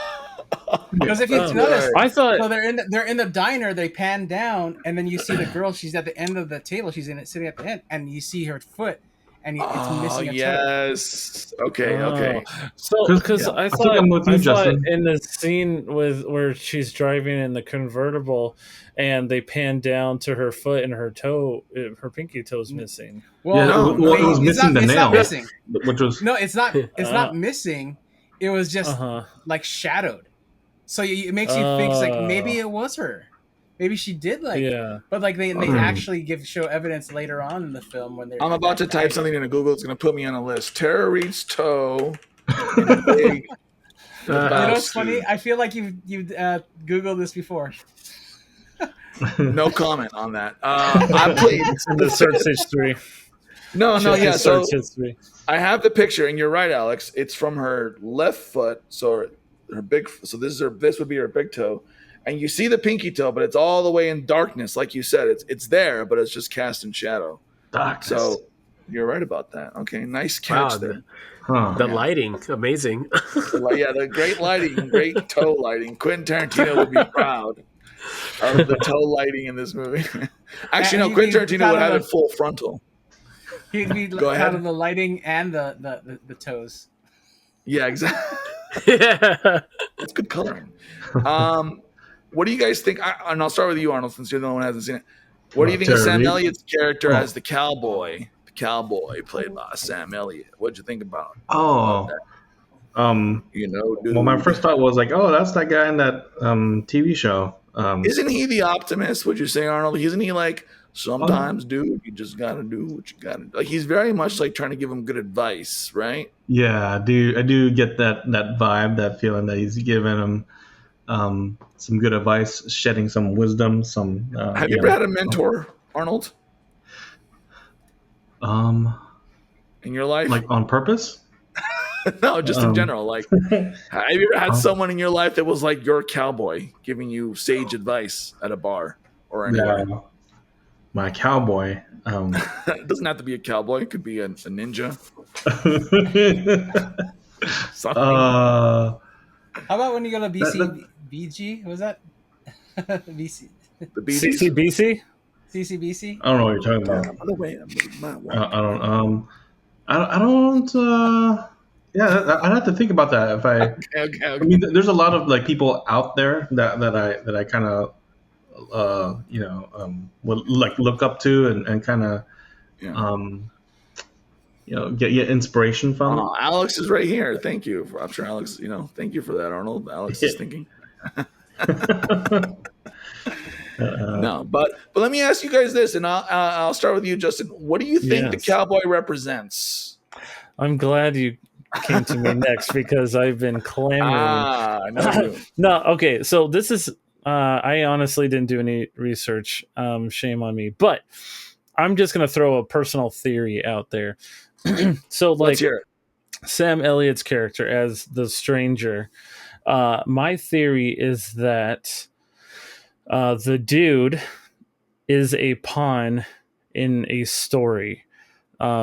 Because if you That's notice, right. I thought so they're in the diner. They pan down, and then you see the girl. She's at the end of the table. She's sitting at the end, and you see her foot, and it's missing a toe. yes. Okay. So, because Yeah, I I think thought, I'm with you, I thought Justin. in the scene where she's driving in the convertible and they pan down to her foot and her toe, her pinky toe's missing. Well, Yeah, no, well, it was it's missing not, the it's nail, not missing. which was No, it's not. It's not missing. It was just like shadowed. So it makes you think it's like maybe it was her. Maybe she did Yeah. But like they actually show evidence later on in the film when they're. I'm about to type something into Google. It's going to put me on a list. Tara Reid's toe. Big You know what's Lebowski. funny? I feel like you've Googled this before. No comment on that. I played. It's in the search history. No, Check yeah. the So search history. I have the picture, and you're right, Alex. It's from her left foot. So her big. So this would be her big toe, and you see the pinky toe, but it's all the way in darkness, like you said. It's there, but it's just cast in shadow. darkness. So you're right about that. Okay, nice catch Wow, there. The lighting, amazing. Yeah, the great lighting, great toe lighting. Quentin Tarantino would be proud of the toe lighting in this movie. Actually, no, He'd Quentin be Tarantino proud would have of it full frontal. He'd be Go ahead. proud of the lighting and the toes. Yeah, exactly. Yeah. That's good coloring. What do you guys think? And I'll start with you, Arnold, since you're the one who hasn't seen it. What do you think of Tara Sam Reid? Elliott's character as the cowboy? The cowboy played by Sam Elliott. What'd you think about Oh, that? Well, my first thought was like, oh, that's that guy in that TV show. Isn't he the optimist? Would you say, Arnold? Isn't he like, Oh, sometimes, dude, you just gotta do what you gotta do? Like, he's very much like trying to give him good advice, right? yeah, I do get that vibe, that feeling that he's giving him some good advice, shedding some wisdom, some Have you ever had a mentor, Arnold, um, in your life? like on purpose. No, just in Um, general. Like, have you ever had someone in your life that was like your cowboy, giving you sage advice at a bar or anywhere? yeah, my cowboy. It doesn't have to be a cowboy. It could be a ninja, something. uh, How about when you go to that, BCBG? Was that BC The Bee Gees. CCBC. CCBC? I don't know what you're talking Down about. by the way, I'm moving my walk. I don't. I don't. Yeah, I'd have to think about that. If I Okay. mean, there's a lot of like people out there that I kind of would like look up to and kind of Yeah. get inspiration from. Oh, Alex is right here. Thank you. I'm sure Alex, thank you for that, Arnold. Alex is thinking. No, but let me ask you guys this, and I'll start with you, Justin. What do you think the Yes. cowboy represents? I'm glad you came to me next because I've been clamoring. I know you. No, okay. So this is. I honestly didn't do any research. Shame on me. But I'm just gonna throw a personal theory out there. So, Let's like hear it. Sam Elliott's character as the stranger. My theory is that the dude is a pawn in a story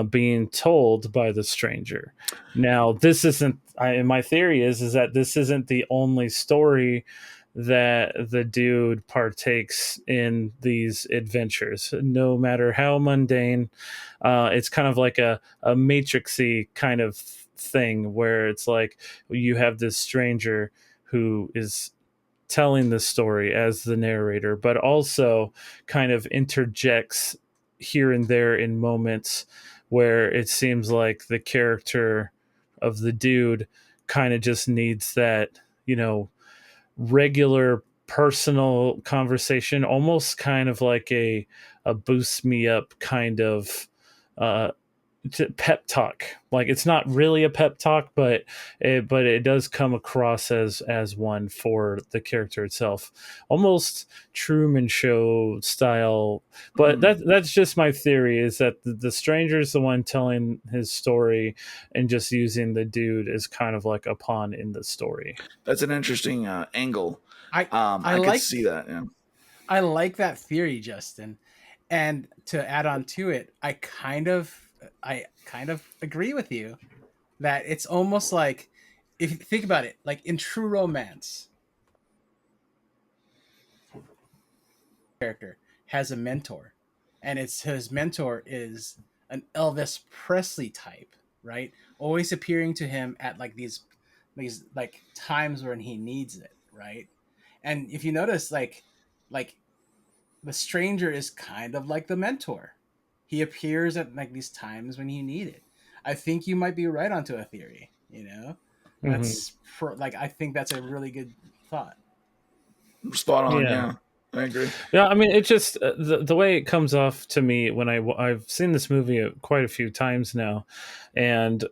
being told by the stranger. Now, this isn't. My theory is that this isn't the only story that the dude partakes in these adventures. No matter how mundane, it's kind of like a matrixy kind of thing where it's like you have this stranger who is telling the story as the narrator, but also kind of interjects here and there in moments where it seems like the character of the dude kind of just needs that, regular personal conversation, almost kind of like a boost me up kind of uh, pep talk. Like it's not really a pep talk, but it does come across as one for the character itself, almost Truman Show style. But that's just my theory, is that the stranger is the one telling his story and just using the dude as kind of like a pawn in the story. That's an interesting angle. I I could like see that. Yeah. I like that theory, Justin. And to add on to it, I kind of agree with you that it's almost like, if you think about it, like in true romance, character has a mentor, and his mentor is an Elvis Presley type, right? Always appearing to him at like these like times when he needs it, right? And if you notice, like the stranger is kind of like the mentor. He appears at like these times when you need it. I think you might be right onto a theory. That's like, I think that's a really good thought. Spot on. Yeah. Yeah. I agree. Yeah, I mean, it's just the way it comes off to me when I've seen this movie quite a few times now, and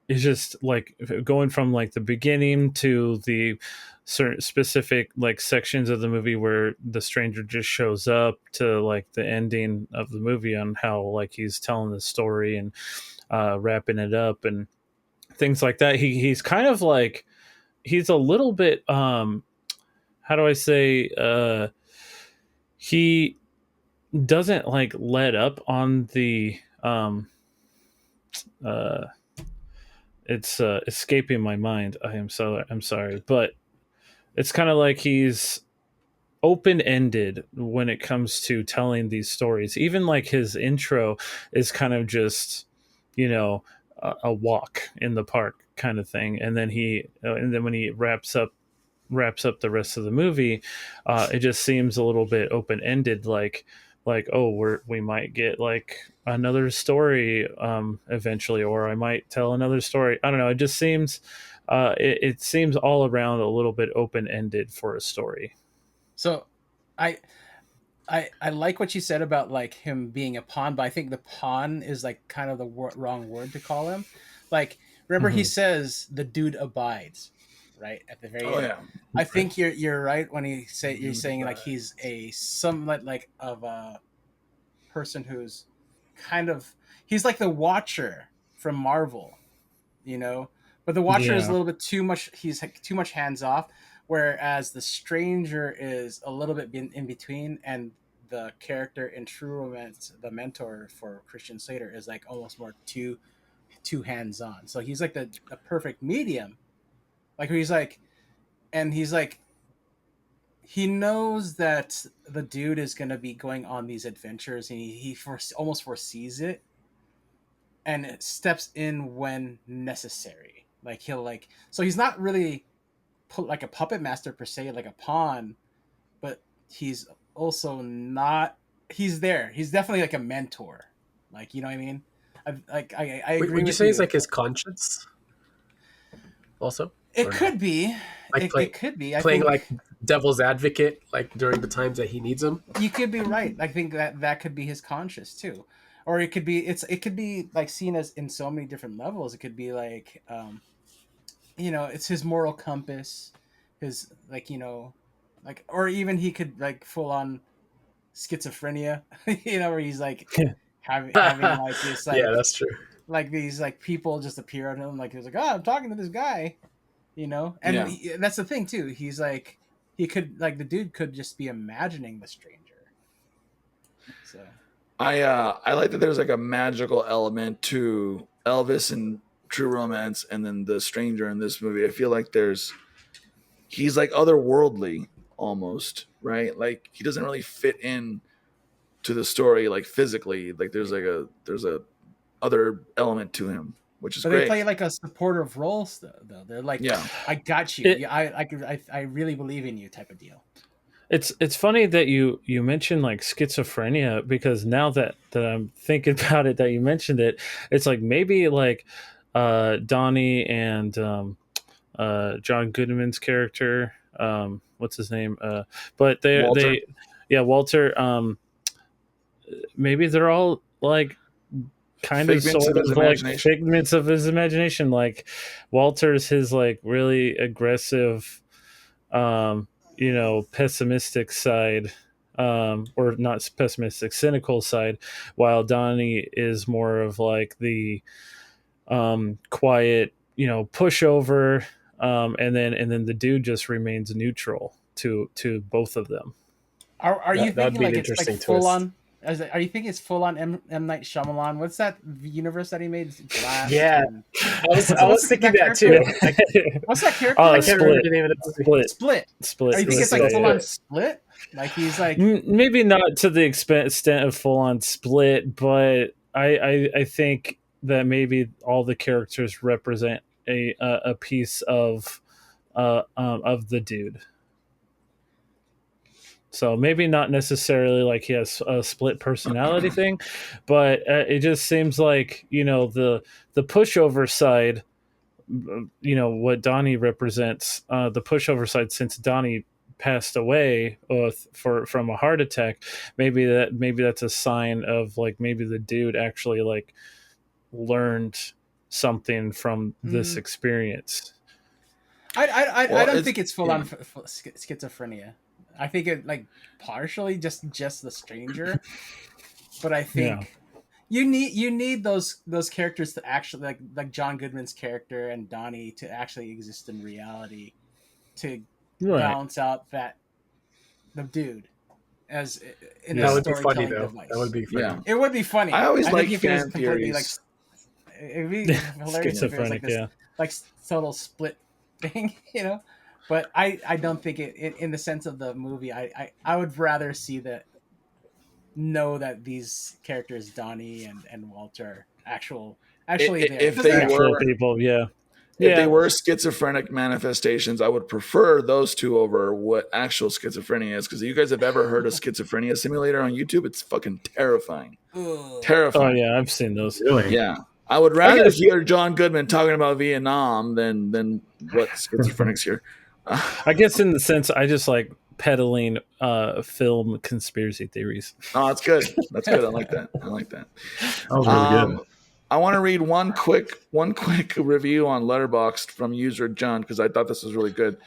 it's just like going from like the beginning to the certain specific like sections of the movie where the stranger just shows up to like the ending of the movie on how like he's telling the story and wrapping it up and things like that. He's kind of like, he's a little bit how do I say he doesn't like let up on the it's escaping my mind. I'm sorry, but it's kind of like he's open-ended when it comes to telling these stories. Even like his intro is kind of just, a walk in the park kind of thing, and then when he wraps up the rest of the movie, it just seems a little bit open-ended, like oh, we might get like another story eventually, or I might tell another story. I don't know, it just seems it seems all around a little bit open ended for a story. So, I I like what you said about like him being a pawn, but I think the pawn is like kind of the wrong word to call him. Like, remember he says the dude abides, right at the very Oh end. yeah. I think you're right when you're Dude saying like he's a somewhat like of a person who's kind of he's like the Watcher from Marvel, you know. But the Watcher is a Yeah. little bit too much. He's like, too much hands off, whereas the Stranger is a little bit in between, and the character in True Romance, the mentor for Christian Slater, is like almost more too hands on. So he's like the perfect medium. Like he's like, and he's like, he knows that the dude is going to be going on these adventures, and almost foresees it, and it steps in when necessary. Like he'll like, so he's not really put like a puppet master per se, like a pawn, but he's also not. He's there. He's definitely like a mentor. Like, you know what I mean? I Wait, agree would you with say you. it's like his conscience also? It Or no? could be. Like It could be. I playing think like devil's advocate, like during the times that he needs him. you could be right. I think that could be his conscience too, or it could be it could be like seen as in so many different levels. It could be like, you know, it's his moral compass, his like, you know, like, or even he could like full on schizophrenia, you know, where he's like having like this like Yeah, that's true. like these like people just appear on him, like he's like, oh, I'm talking to this guy, you know, and Yeah. that's the thing too. He's like, he could like the dude could just be imagining the stranger. So I like that there's like a magical element to Elvis and True Romance, and then the stranger in this movie. I feel like he's like otherworldly almost, right? Like he doesn't really fit in to the story like physically. Like there's a other element to him, which is but they great. play like a supportive role though. They're like, Yeah. I got you. It- Yeah, I really believe in you type of deal. It's funny that you mentioned like schizophrenia, because now that I'm thinking about it, that you mentioned it, it's like maybe like Donnie and John Goodman's character, what's his name? But Walter? yeah, Walter. Maybe they're all like kind of Figments sort of his of like imagination. figments of his imagination. Like Walter's his like really aggressive, you know, pessimistic side, or not pessimistic, cynical side, while Donnie is more of like the quiet, you know, pushover, and then the dude just remains neutral to both of them. Are you That'd thinking be an like it's like interesting full twist. on? Are you thinking it's full on M Night Shyamalan? What's that universe that he made? Glass. Yeah. and- I was thinking that too. What's that character? Oh, I name? can't remember the name of the movie. Split. Are you think it's like Split, full yeah. on Split? Like he's like, Maybe not to the extent of full on Split, but I think that maybe all the characters represent a piece of the dude. So maybe not necessarily like he has a split personality thing, but it just seems like, you know, the pushover side, you know, what Donnie represents, the pushover side, since Donnie passed away from a heart attack, maybe that's a sign of like maybe the dude actually like learned something from this experience. I Well, don't it's- think it's full yeah. on schizophrenia. I think it like partially just the stranger, but I think you need those characters to actually like John Goodman's character and Donnie to actually exist in reality to Right. balance out that the dude as in That a would be funny storytelling though. device. That would be funny. Yeah. It would be funny. I always think like if it was fan completely, theories. it'd be hilarious if it was like Schizophrenic, this yeah. like total split thing, you know. But I don't think it in the sense of the movie. I would rather see know that these characters Donnie and Walter actually there. If Because they they're Actual were people, yeah. if Yeah. they were schizophrenic manifestations, I would prefer those two over what actual schizophrenia is. Because if you guys have ever heard of Schizophrenia Simulator on YouTube, it's fucking terrifying. Ugh. Terrifying. Oh yeah, I've seen those. Really? Yeah. I would rather guess- hear John Goodman talking about Vietnam than what schizophrenics here. I guess in the sense I just like peddling film conspiracy theories. Oh, that's good. That's good. I like that. I like that. That was really good. I want to read one quick review on Letterboxd from user John because I thought this was really good.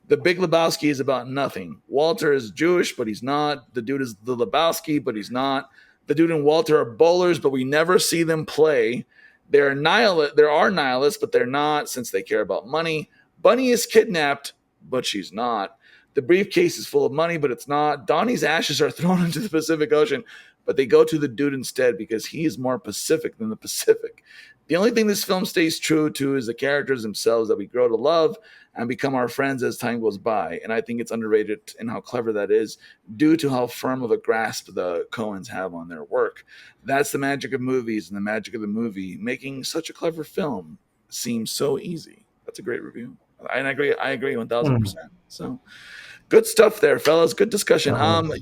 The Big Lebowski is about nothing. Walter is Jewish, but he's not. The dude is the Lebowski, but he's not. The dude and Walter are bowlers, but we never see them play. There are nihilists, but they're not since they care about money. Bunny is kidnapped, but she's not. The briefcase is full of money, but it's not. Donnie's ashes are thrown into the Pacific Ocean, but they go to the dude instead because he is more Pacific than the Pacific. The only thing this film stays true to is the characters themselves that we grow to love and become our friends as time goes by. And I think it's underrated in how clever that is due to how firm of a grasp the Coens have on their work. That's the magic of movies and the magic of the movie. Making such a clever film seems so easy. That's a great review. And I agree 1000%. So good stuff there, fellas. Good discussion. So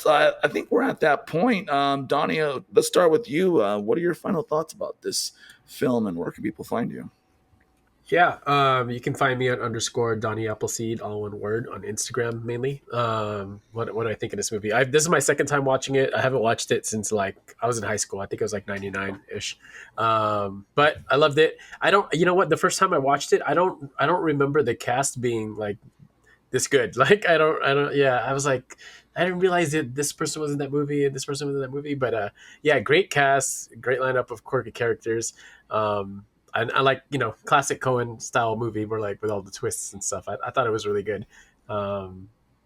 I think we're at that point. Donnie, let's start with you. What are your final thoughts about this film and where can people find you? Yeah, you can find me at _ Donnie Appleseed, all one word, on Instagram mainly. What do I think of this movie? This is my second time watching it. I haven't watched it since I was in high school. I think it was 99-ish. But I loved it. You know what? The first time I watched it, I don't remember the cast being this good. I was like, I didn't realize that this person was in that movie and this person was in that movie. But great cast, great lineup of quirky characters. I like, classic Coen style movie where with all the twists and stuff. I thought it was really good. But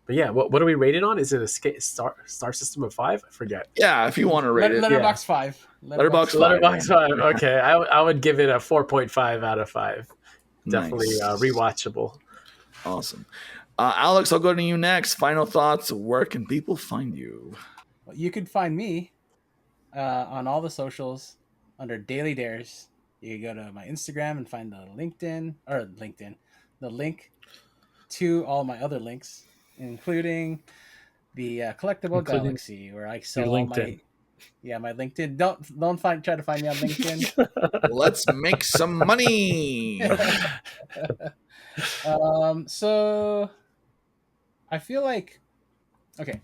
yeah, what are we rated on? Is it a star system of 5? I forget. Yeah, if you want to rate it. Letterboxd 5. Letterboxd 5. Okay, I would give it a 4.5 out of 5. Definitely Nice. Rewatchable. Awesome. Alex, I'll go to you next. Final thoughts. Where can people find you? Well, you can find me on all the socials under Daily Dares. You can go to my Instagram and find the link to all my other links, including the Collectible Galaxy, where I sell all my LinkedIn. Don't try to find me on LinkedIn. Let's make some money. So I feel like, okay,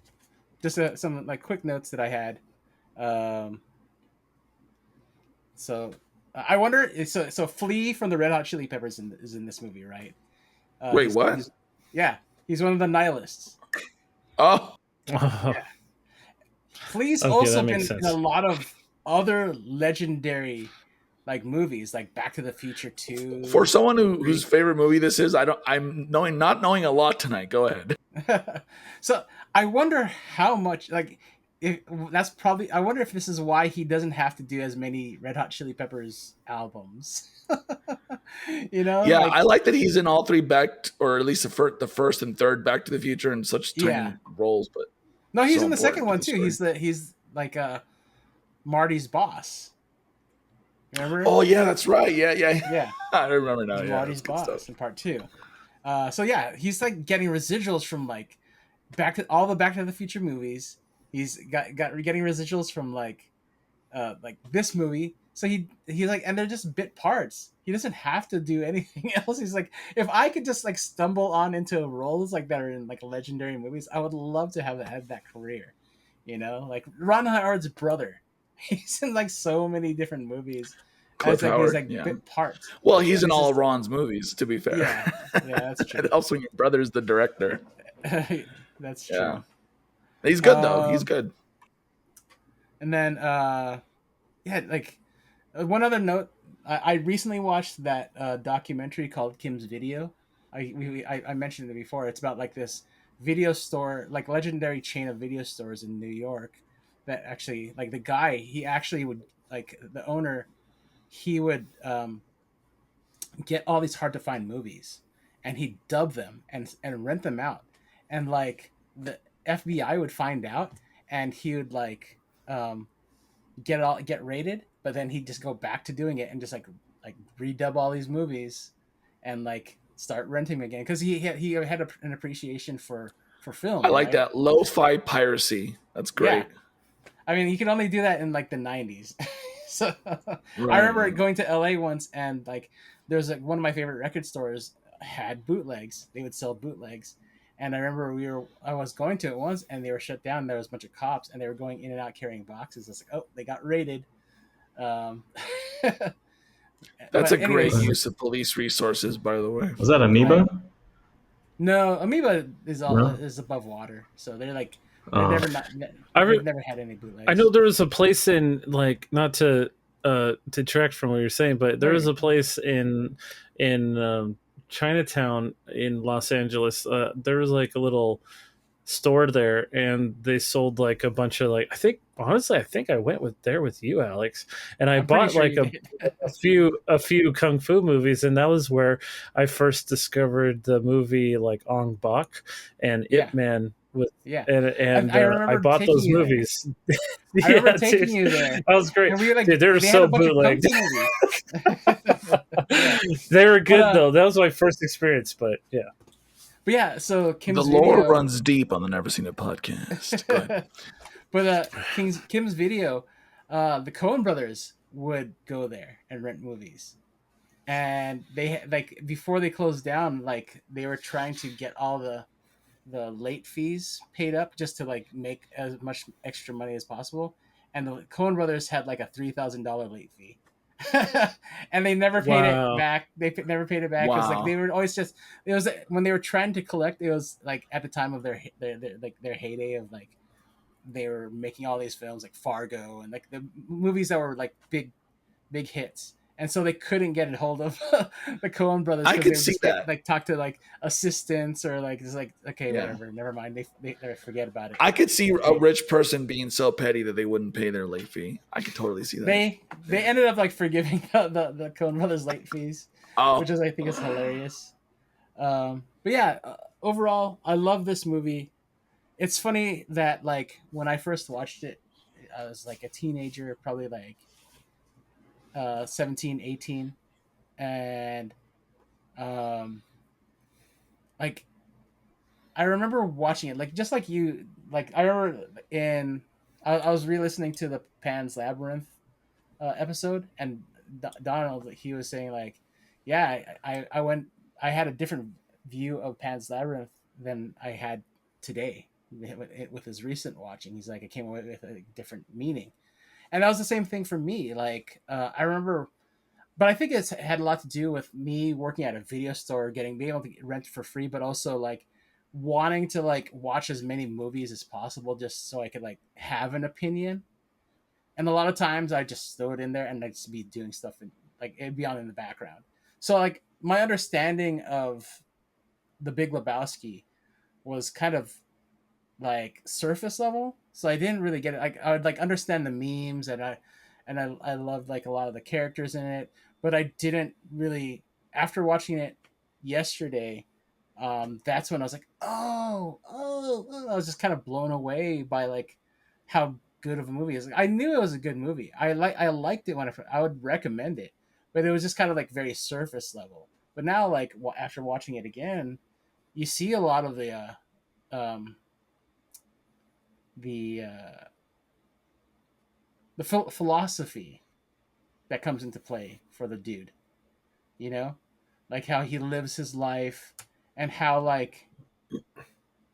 just some quick notes that I had. So I wonder. So Flea from the Red Hot Chili Peppers is in this movie, right? Wait, what? He's one of the nihilists. Oh, yeah. Flea's also been in a lot of other legendary movies, like Back to the Future 2. For someone whose favorite movie this is, I'm not knowing a lot tonight. Go ahead. So I wonder how much I wonder if this is why he doesn't have to do as many Red Hot Chili Peppers albums. Yeah, I like that he's in all 3 or at least the first and third Back to the Future in such tiny roles. But no, he's in the second one too. He's Marty's boss. Remember? Oh yeah, that's right. Yeah. I remember now. Yeah, Marty's boss in part 2. So yeah, he's getting residuals from Back to the Future movies. He's getting residuals from this movie. So he's and they're just bit parts. He doesn't have to do anything else. He's if I could just stumble on into roles that are in legendary movies, I would love to have that career. Ron Howard's brother. He's in so many different movies. Cliff Howard, bit parts. Well, he's in all of Ron's movies, to be fair. Yeah, that's true. It helps when your brother's the director. That's true. Yeah. He's good though. He's good. And then, one other note. I recently watched that documentary called Kim's Video. I mentioned it before. It's about this video store, legendary chain of video stores in New York. That actually, the guy, he actually would the owner. He would get all these hard to find movies, and he'd dub them and rent them out, and the FBI would find out, and he would get rated, but then he'd just go back to doing it and just redub all these movies, and start renting them again because he had an appreciation for film. I like that lo-fi piracy. That's great. Yeah. I mean, you can only do that in the 90s. So I remember Right. going to LA once, and like there's like one of my favorite record stores had bootlegs. They would sell bootlegs. And I remember I was going to it once, and they were shut down. There was a bunch of cops, and they were going in and out carrying boxes. I was like, oh, they got raided. Um, That's but a great anyways, use of police resources, by the way. Was that Amoeba? no, Amoeba No. is above water, so they're like Uh, they've never had any bootlegs. I know there was a place in, like, not to detract from what you're saying, but there was a place in Chinatown in Los Angeles. There was like a little store there, and they sold like a bunch of, like, I think I went there with you, Alex, and I I'm pretty bought sure like you did. a few kung fu movies, and that was where I first discovered the movie like Ong Bak and Yeah. Ip Man with Yeah, and I I remember bought taking those you there. movies. I remember Yeah, taking dude. you there. That was great. And we were like, Dude, they were had so a bunch of kung bootlegged. fu movies. Yeah. They were good But, though. That was my first experience, but yeah. But yeah, so Kim's The lore video runs deep on the Never Seen It podcast. Go ahead. But Kim's video, the Coen Brothers would go there and rent movies, and they like before they closed down, like they were trying to get all the late fees paid up just to like make as much extra money as possible, and the Coen Brothers had like a $3,000 late fee. And they never paid it Wow. back. Never paid it back because like Wow. they were always just it was when they were trying to collect. It was like at the time of their heyday of like they were making all these films like Fargo and like the movies that were like big hits, and so they couldn't get a hold of the Coen Brothers. I 'Cause could they would see just get, that. like talk to like assistants or like it's like okay, Yeah. whatever, never mind. They forget about it. I could see a rich person being so petty that they wouldn't pay their late fee. I could totally see that. They ended up like forgiving the Coen Brothers late fees, Oh, which is I think is hilarious. But yeah, overall, I love this movie. It's funny that like when I first watched it, I was like a teenager, probably like 17, 18, and like I remember watching it like just like you, like I remember I was re-listening to the Pan's Labyrinth episode, and Donald, he was saying like, yeah, I had a different view of Pan's Labyrinth than I had today with his recent watching. He's like, I came away with a different meaning, and that was the same thing for me. Like I remember, but I think it's had a lot to do with me working at a video store, being able to rent for free, but also like wanting to like watch as many movies as possible just so I could like have an opinion. And a lot of times I just throw it in there and I'd just be doing stuff and like it'd be on in the background. So like my understanding of the Big Lebowski was kind of like surface level. So I didn't really get it. Like I would like understand the memes and I loved like a lot of the characters in it, but I didn't really after watching it yesterday. That's when I was like, I was just kind of blown away by like how good of a movie it is. I knew it was a good movie. I liked it when I would recommend it, but it was just kind of like very surface level. But now, like after watching it again, you see a lot of the philosophy that comes into play for the dude. You know, like how he lives his life and how like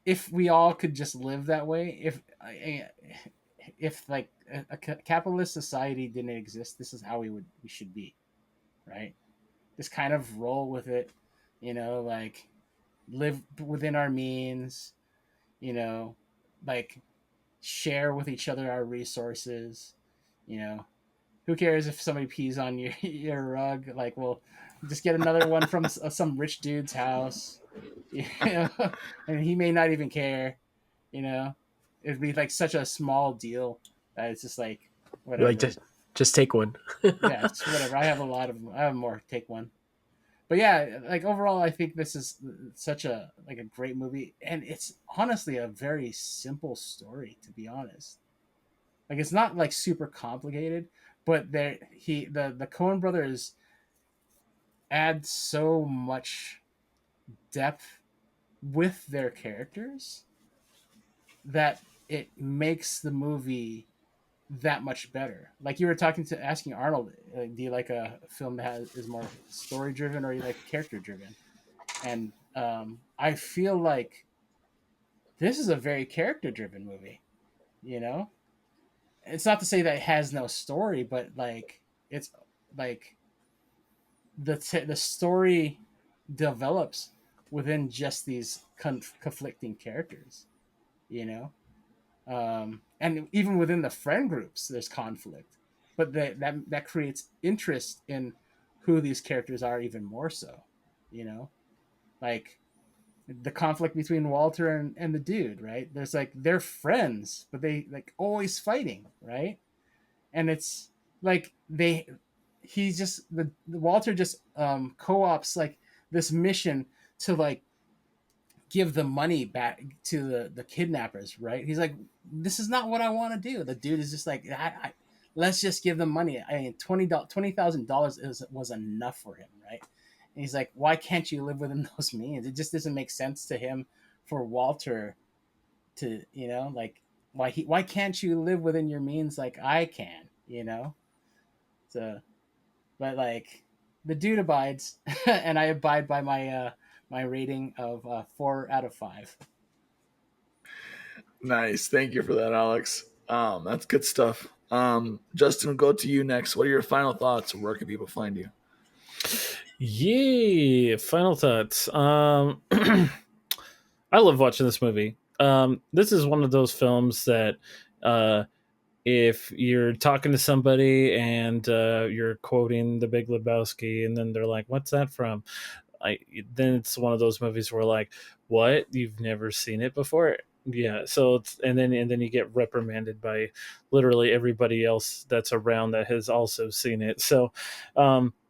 if we all could just live that way, if like a capitalist society didn't exist, this is how we should be, right? Just kind of roll with it, you know, like live within our means, you know, like share with each other our resources, you know. Who cares if somebody pees on your rug? Like, well, just get another one from some rich dude's house, you know, and he may not even care, you know. It'd be like such a small deal that it's just like whatever. Like just take one. Yeah, it's whatever. I have more. Take one. But yeah, like overall, I think this is such a like a great movie, and it's honestly a very simple story. To be honest, like it's not like super complicated, but the Coen Brothers add so much depth with their characters that it makes the movie that much better. Like you were asking Arnold, do you like a film that is more story driven or you like character driven? And I feel like this is a very character driven movie. You know, it's not to say that it has no story, but like it's like the story develops within just these conflicting characters. You know, and even within the friend groups, there's conflict, but that creates interest in who these characters are even more so. You know, like the conflict between Walter and the dude, right? There's like they're friends, but they like always fighting, right? And it's like he's just the Walter just co-ops like this mission to like give the money back to the kidnappers, right? He's like, this is not what I want to do. The dude is just like, let's just give them money. I mean, $20,000 was enough for him, right? And he's like, why can't you live within those means? It just doesn't make sense to him for Walter to, you know, like why can't you live within your means like I can, you know? So, but like the dude abides, and I abide by my rating of 4 out of 5. Nice. Thank you for that, Alex. That's good stuff. Justin, we'll go to you next. What are your final thoughts? Where can people find you? Yeah, final thoughts. I love watching this movie. This is one of those films that if you're talking to somebody and you're quoting The Big Lebowski, and then they're like, "What's that from?" Then it's one of those movies where like, "What? You've never seen it before?" Yeah. So and then you get reprimanded by literally everybody else that's around that has also seen it. So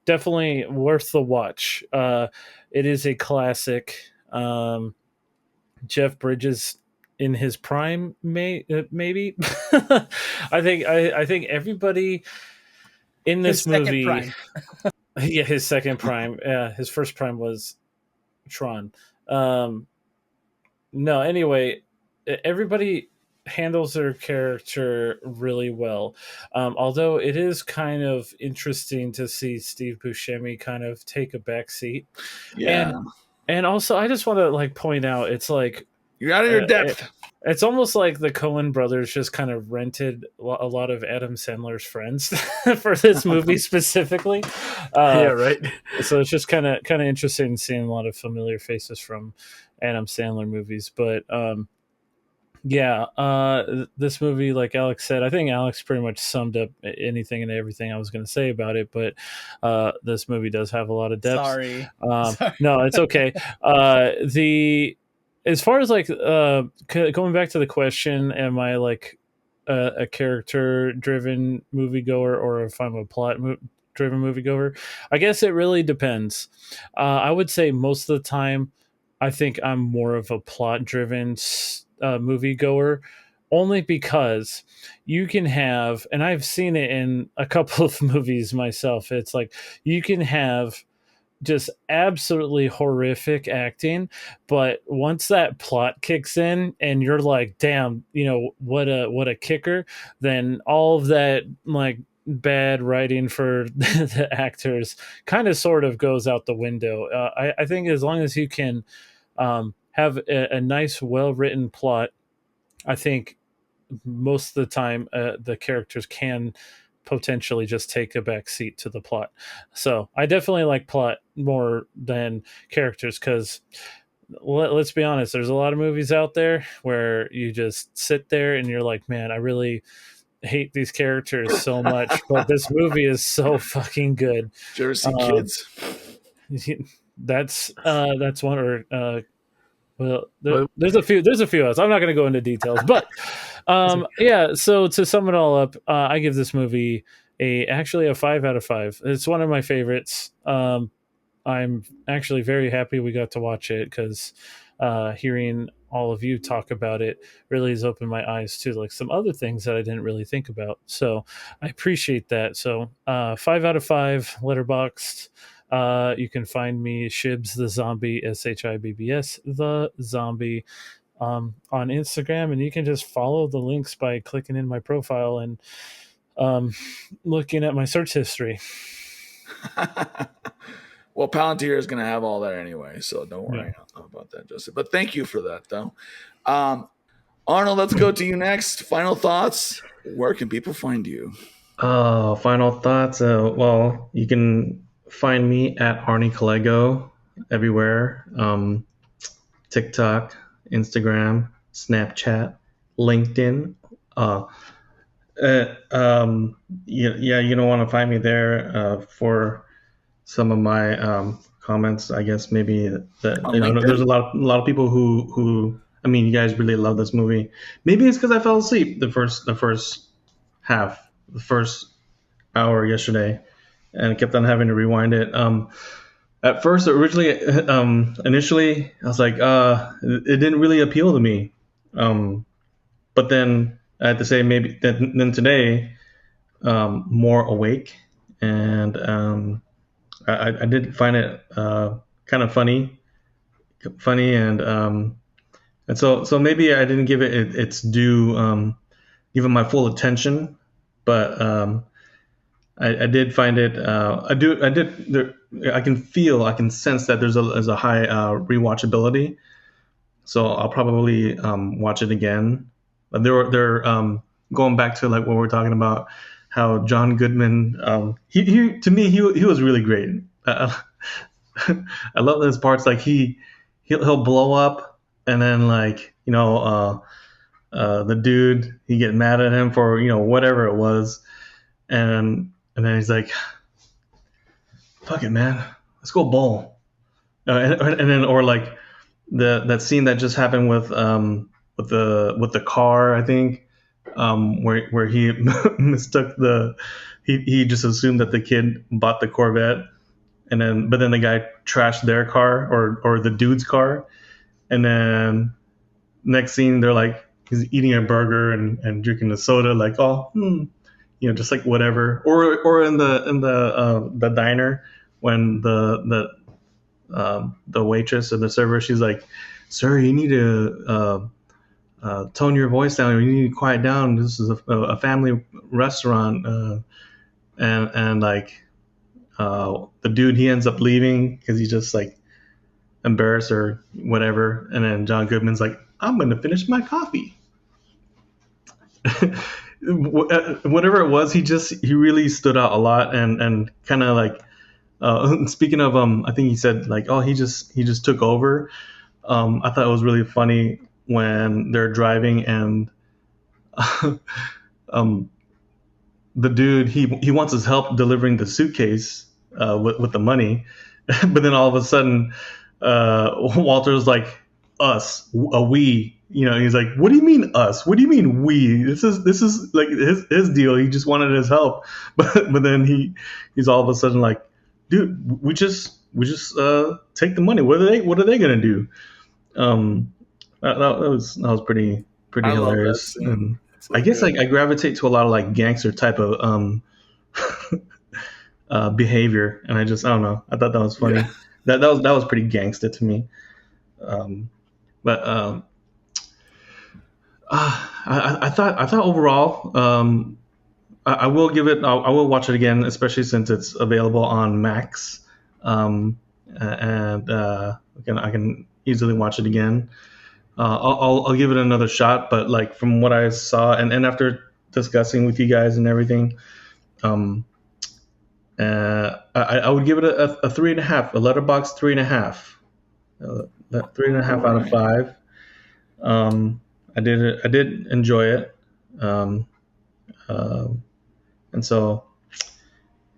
definitely worth the watch. It is a classic. Jeff Bridges in his prime, maybe. I think everybody in this movie. Prime. Yeah, his second prime. His first prime was Tron. No, anyway, everybody handles their character really well. Although it is kind of interesting to see Steve Buscemi kind of take a back seat. Yeah. And also, I just want to like point out, it's like you're out of your depth. It's almost like the Coen Brothers just kind of rented a lot of Adam Sandler's friends for this movie specifically. Yeah, right. So it's just kind of interesting seeing a lot of familiar faces from Adam Sandler movies. But this movie, like Alex said, I think Alex pretty much summed up anything and everything I was going to say about it. But this movie does have a lot of depth. Sorry. No, it's okay. As far as like going back to the question, am I like a character-driven moviegoer or if I'm a plot-driven moviegoer? I guess it really depends. I would say most of the time, I think I'm more of a plot-driven moviegoer, only because you can have, and I've seen it in a couple of movies myself. It's like you can have just absolutely horrific acting, but once that plot kicks in and you're like, damn, you know, what a kicker, then all of that like bad writing for the actors kind of sort of goes out the window. I think as long as you can have a nice, well-written plot, I think most of the time the characters can potentially just take a back seat to the plot. So I definitely like plot more than characters, because let's be honest, there's a lot of movies out there where you just sit there and you're like, man, I really hate these characters so much, but this movie is so fucking good. Did you ever see Kids? That's one, or there's a few others. I'm not going to go into details, but yeah. So to sum it all up, I give this movie actually a 5 out of 5. It's one of my favorites. I'm actually very happy we got to watch it, because hearing all of you talk about it really has opened my eyes to like some other things that I didn't really think about. So I appreciate that. So 5 out of 5, Letterboxd. You can find me Shibs the Zombie, SHIBBS the Zombie on Instagram, and you can just follow the links by clicking in my profile and looking at my search history. Well, Palantir is going to have all that anyway, so don't worry about that, Joseph. But thank you for that, though. Arnold, let's go to you next. Final thoughts. Where can people find you? Final thoughts. Well, you can find me at Arnie Collego everywhere. TikTok, Instagram, Snapchat, LinkedIn. You don't want to find me there for some of my comments. I guess maybe that there's a lot of people who I mean, you guys really love this movie. Maybe it's because I fell asleep the first hour yesterday, and kept on having to rewind it. At first, initially, I was like, it didn't really appeal to me. But then I had to say maybe then today, more awake, and I did find it kind of funny, and so maybe I didn't give it its due, give it my full attention, but I did find it. I can sense that there's a high rewatchability. So I'll probably watch it again. But they're going back to like what we're talking about, how John Goodman. He to me he was really great. I love those parts. Like he'll blow up, and then like the dude, he get mad at him for whatever it was, and then he's like, "Fuck it, man, let's go bowl." And then or like that scene that just happened with the car, I think, where he mistook he just assumed that the kid bought the Corvette, but then the guy trashed their car or the dude's car, and then next scene they're like he's eating a burger and drinking a soda, like just like whatever, or in the diner when the waitress or the server, she's like, "Sir, you need to tone your voice down. You need to quiet down. This is a family restaurant." And like the dude, he ends up leaving because he's just like embarrassed or whatever. And then John Goodman's like, "I'm going to finish my coffee." Whatever it was, he really stood out a lot, and kind of like speaking of I think he said like, oh, he just took over. I thought it was really funny when they're driving and the dude, he wants his help delivering the suitcase with the money, but then all of a sudden Walter's like, "Us, we." He's like, "What do you mean us? What do you mean we? This is like his deal. He just wanted his help." But then he's all of a sudden like, "Dude, we just take the money. What are they gonna do?" That was pretty hilarious. And I guess like I gravitate to a lot of like gangster type of behavior, and I don't know. I thought that was funny. Yeah. That was pretty gangster to me. But I thought overall, I will give it. I will watch it again, especially since it's available on Max, and I can easily watch it again. I'll give it another shot, but like from what I saw, and after discussing with you guys and everything, I would give it a 3.5, a Letterboxd 3.5, 3.5 out of 5. I did enjoy it, and so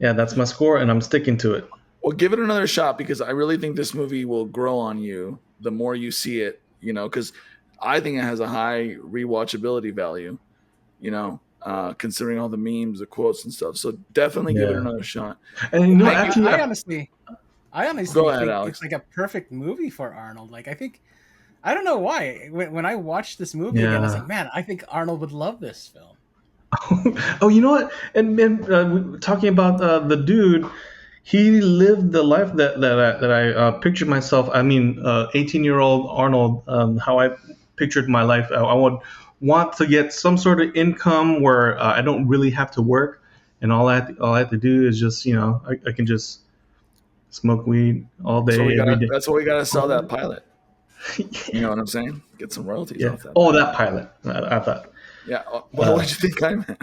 yeah, that's my score, and I'm sticking to it. Well, give it another shot, because I really think this movie will grow on you the more you see it. Because I think it has a high rewatchability value. Considering all the memes, the quotes, and stuff. So definitely give it another shot. And I honestly Go ahead, think Alex. it's like a perfect movie for Arnold. Like I don't know why. When I watched this movie again, I was like, man, I think Arnold would love this film. Oh, you know what? And talking about the dude, he lived the life that I pictured myself. I mean, 18-year-old Arnold. How I pictured my life. I would want to get some sort of income where I don't really have to work, and all I have to do is just I can just smoke weed all day every day. That's what we gotta sell that pilot. You know what I'm saying? Get some royalties off that. Oh, that pilot. I thought. Yeah. What did you think I meant?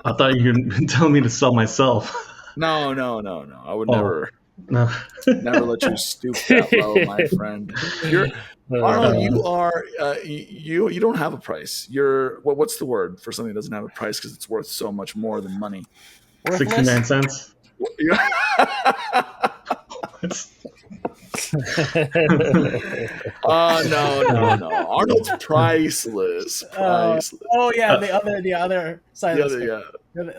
I thought you were telling me to sell myself. No. I would never. No. Never let you stoop that low, my friend. Arnold, you are you don't have a price. You're what's the word for something that doesn't have a price because it's worth so much more than money? 69 cents. No. Arnold's priceless. Oh yeah, the other side. The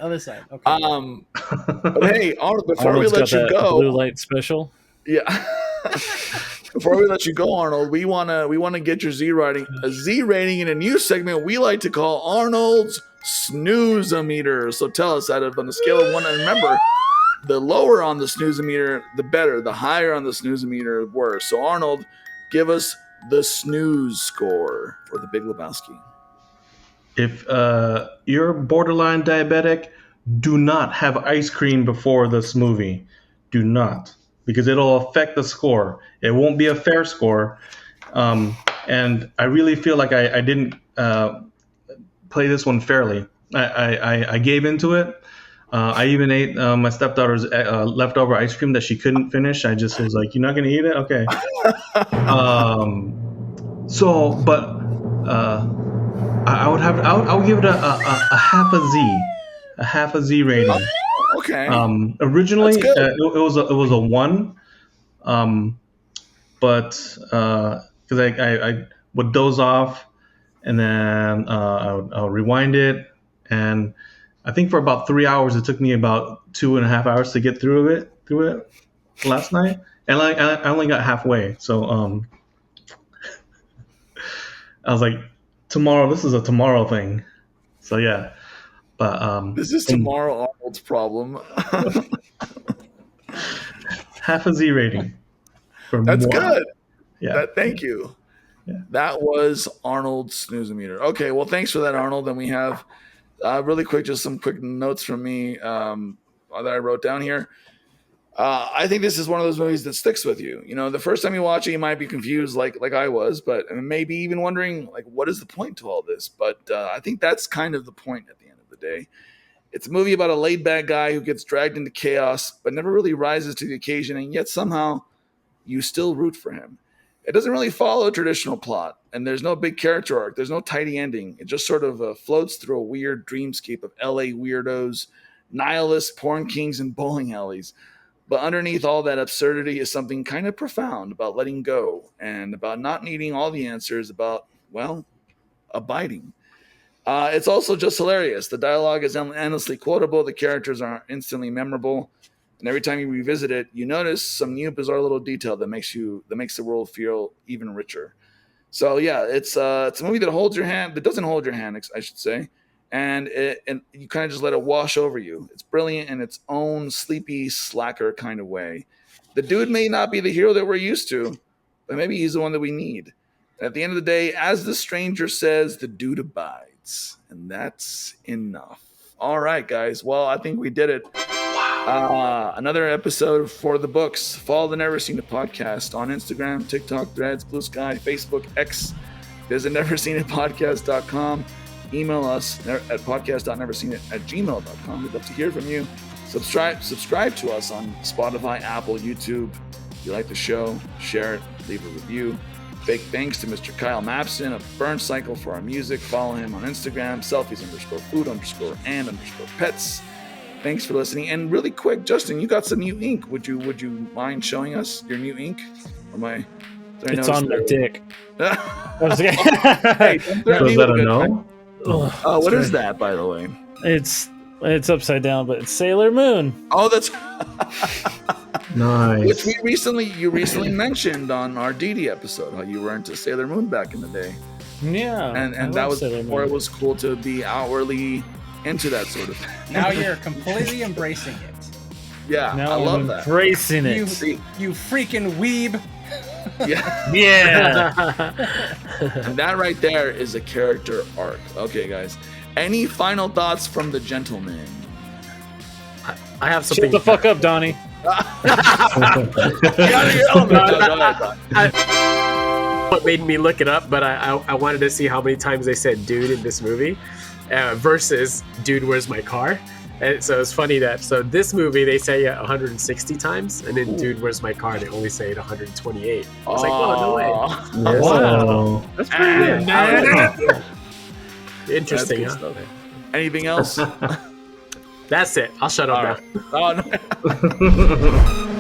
other side. Okay. But hey, Arnold, before Arnold's we let you go, blue light special. Yeah. Before we let you go, Arnold, we wanna get your Z rating in a new segment we like to call Arnold's snooze-o-meter. So tell us, out of on a scale of 1, and remember, the lower on the snooze-o-meter, the better. The higher on the snooze-o-meter, worse. So Arnold, give us the snooze score for the Big Lebowski. If you're borderline diabetic, do not have ice cream before this movie. Do not, because it'll affect the score. It won't be a fair score. And I really feel like I didn't play this one fairly. I gave into it. I even ate my stepdaughter's leftover ice cream that she couldn't finish. I just was like, "You're not gonna eat it? Okay." I would give it a half a Z rating. Oh, okay. Originally, it was a 1, but because I would doze off, and then I would rewind it, and I think for about 3 hours, it took me about 2.5 hours to get through it last night, and I only got halfway. So I was like, tomorrow, this is a tomorrow thing. So yeah, but this is tomorrow Arnold's problem. half a Z rating. That's good. Yeah. Thank you. Yeah. That was Arnold's snooze-o-meter. Okay, well, thanks for that, Arnold. And we have really quick, just some quick notes from me that I wrote down here. I think this is one of those movies that sticks with you. You know, the first time you watch it, you might be confused like I was, but maybe even wondering, like, what is the point to all this? But I think that's kind of the point at the end of the day. It's a movie about a laid-back guy who gets dragged into chaos, but never really rises to the occasion, and yet somehow you still root for him. It doesn't really follow a traditional plot, and there's no big character arc. There's no tidy ending. It just sort of floats through a weird dreamscape of LA weirdos, nihilists, porn kings, and bowling alleys. But underneath all that absurdity is something kind of profound about letting go and about not needing all the answers, about, well, abiding. It's also just hilarious. The dialogue is endlessly quotable. The characters are instantly memorable. And every time you revisit it, you notice some new bizarre little detail that makes the world feel even richer. So yeah, it's a movie that holds your hand, that doesn't hold your hand, I should say. And you kind of just let it wash over you. It's brilliant in its own sleepy, slacker kind of way. The dude may not be the hero that we're used to, but maybe he's the one that we need. And at the end of the day, as the stranger says, the dude abides. And that's enough. All right, guys. Well, I think we did it. Another episode for the books. Follow the Never Seen It podcast on Instagram, TikTok, Threads, Blue Sky, Facebook, X. Visit neverseenitpodcast.com. Email us at podcast.neverseenit@gmail.com. We'd love to hear from you. Subscribe to us on Spotify, Apple, YouTube. If you like the show, share it, leave a review. Big thanks to Mr. Kyle Mapson of Burn Cycle for our music. Follow him on Instagram, selfies_food_and_pets. Thanks for listening. And really quick, Justin, you got some new ink. Would you mind showing us your new ink? It's on my dick. Hey, was that a no? What is that, by the way? It's upside down, but it's Sailor Moon. Oh, that's nice. Which you recently mentioned on our DD episode, how you were into Sailor Moon back in the day. Yeah, and that was before it was cool to be outwardly into that sort of thing. Now you're completely embracing it. Yeah, now I love I'm that. Embracing it. You freaking weeb. Yeah. Yeah. And that right there is a character arc. Okay, guys. Any final thoughts from the gentleman? I have something. Shut the fuck up, Donnie. Get out of your element. No, go ahead, Don. What made me look it up, but I wanted to see how many times they said "dude" in this movie versus "dude, where's my car?" And so it's funny that this movie they say it 160 times, and then "dude, where's my car?" they only say it 128. I was like, "Oh, no way!" Wow. That's pretty good. Interesting. That's Huh? good stuff. Anything else? That's it. I'll shut up All now. right. Oh, no.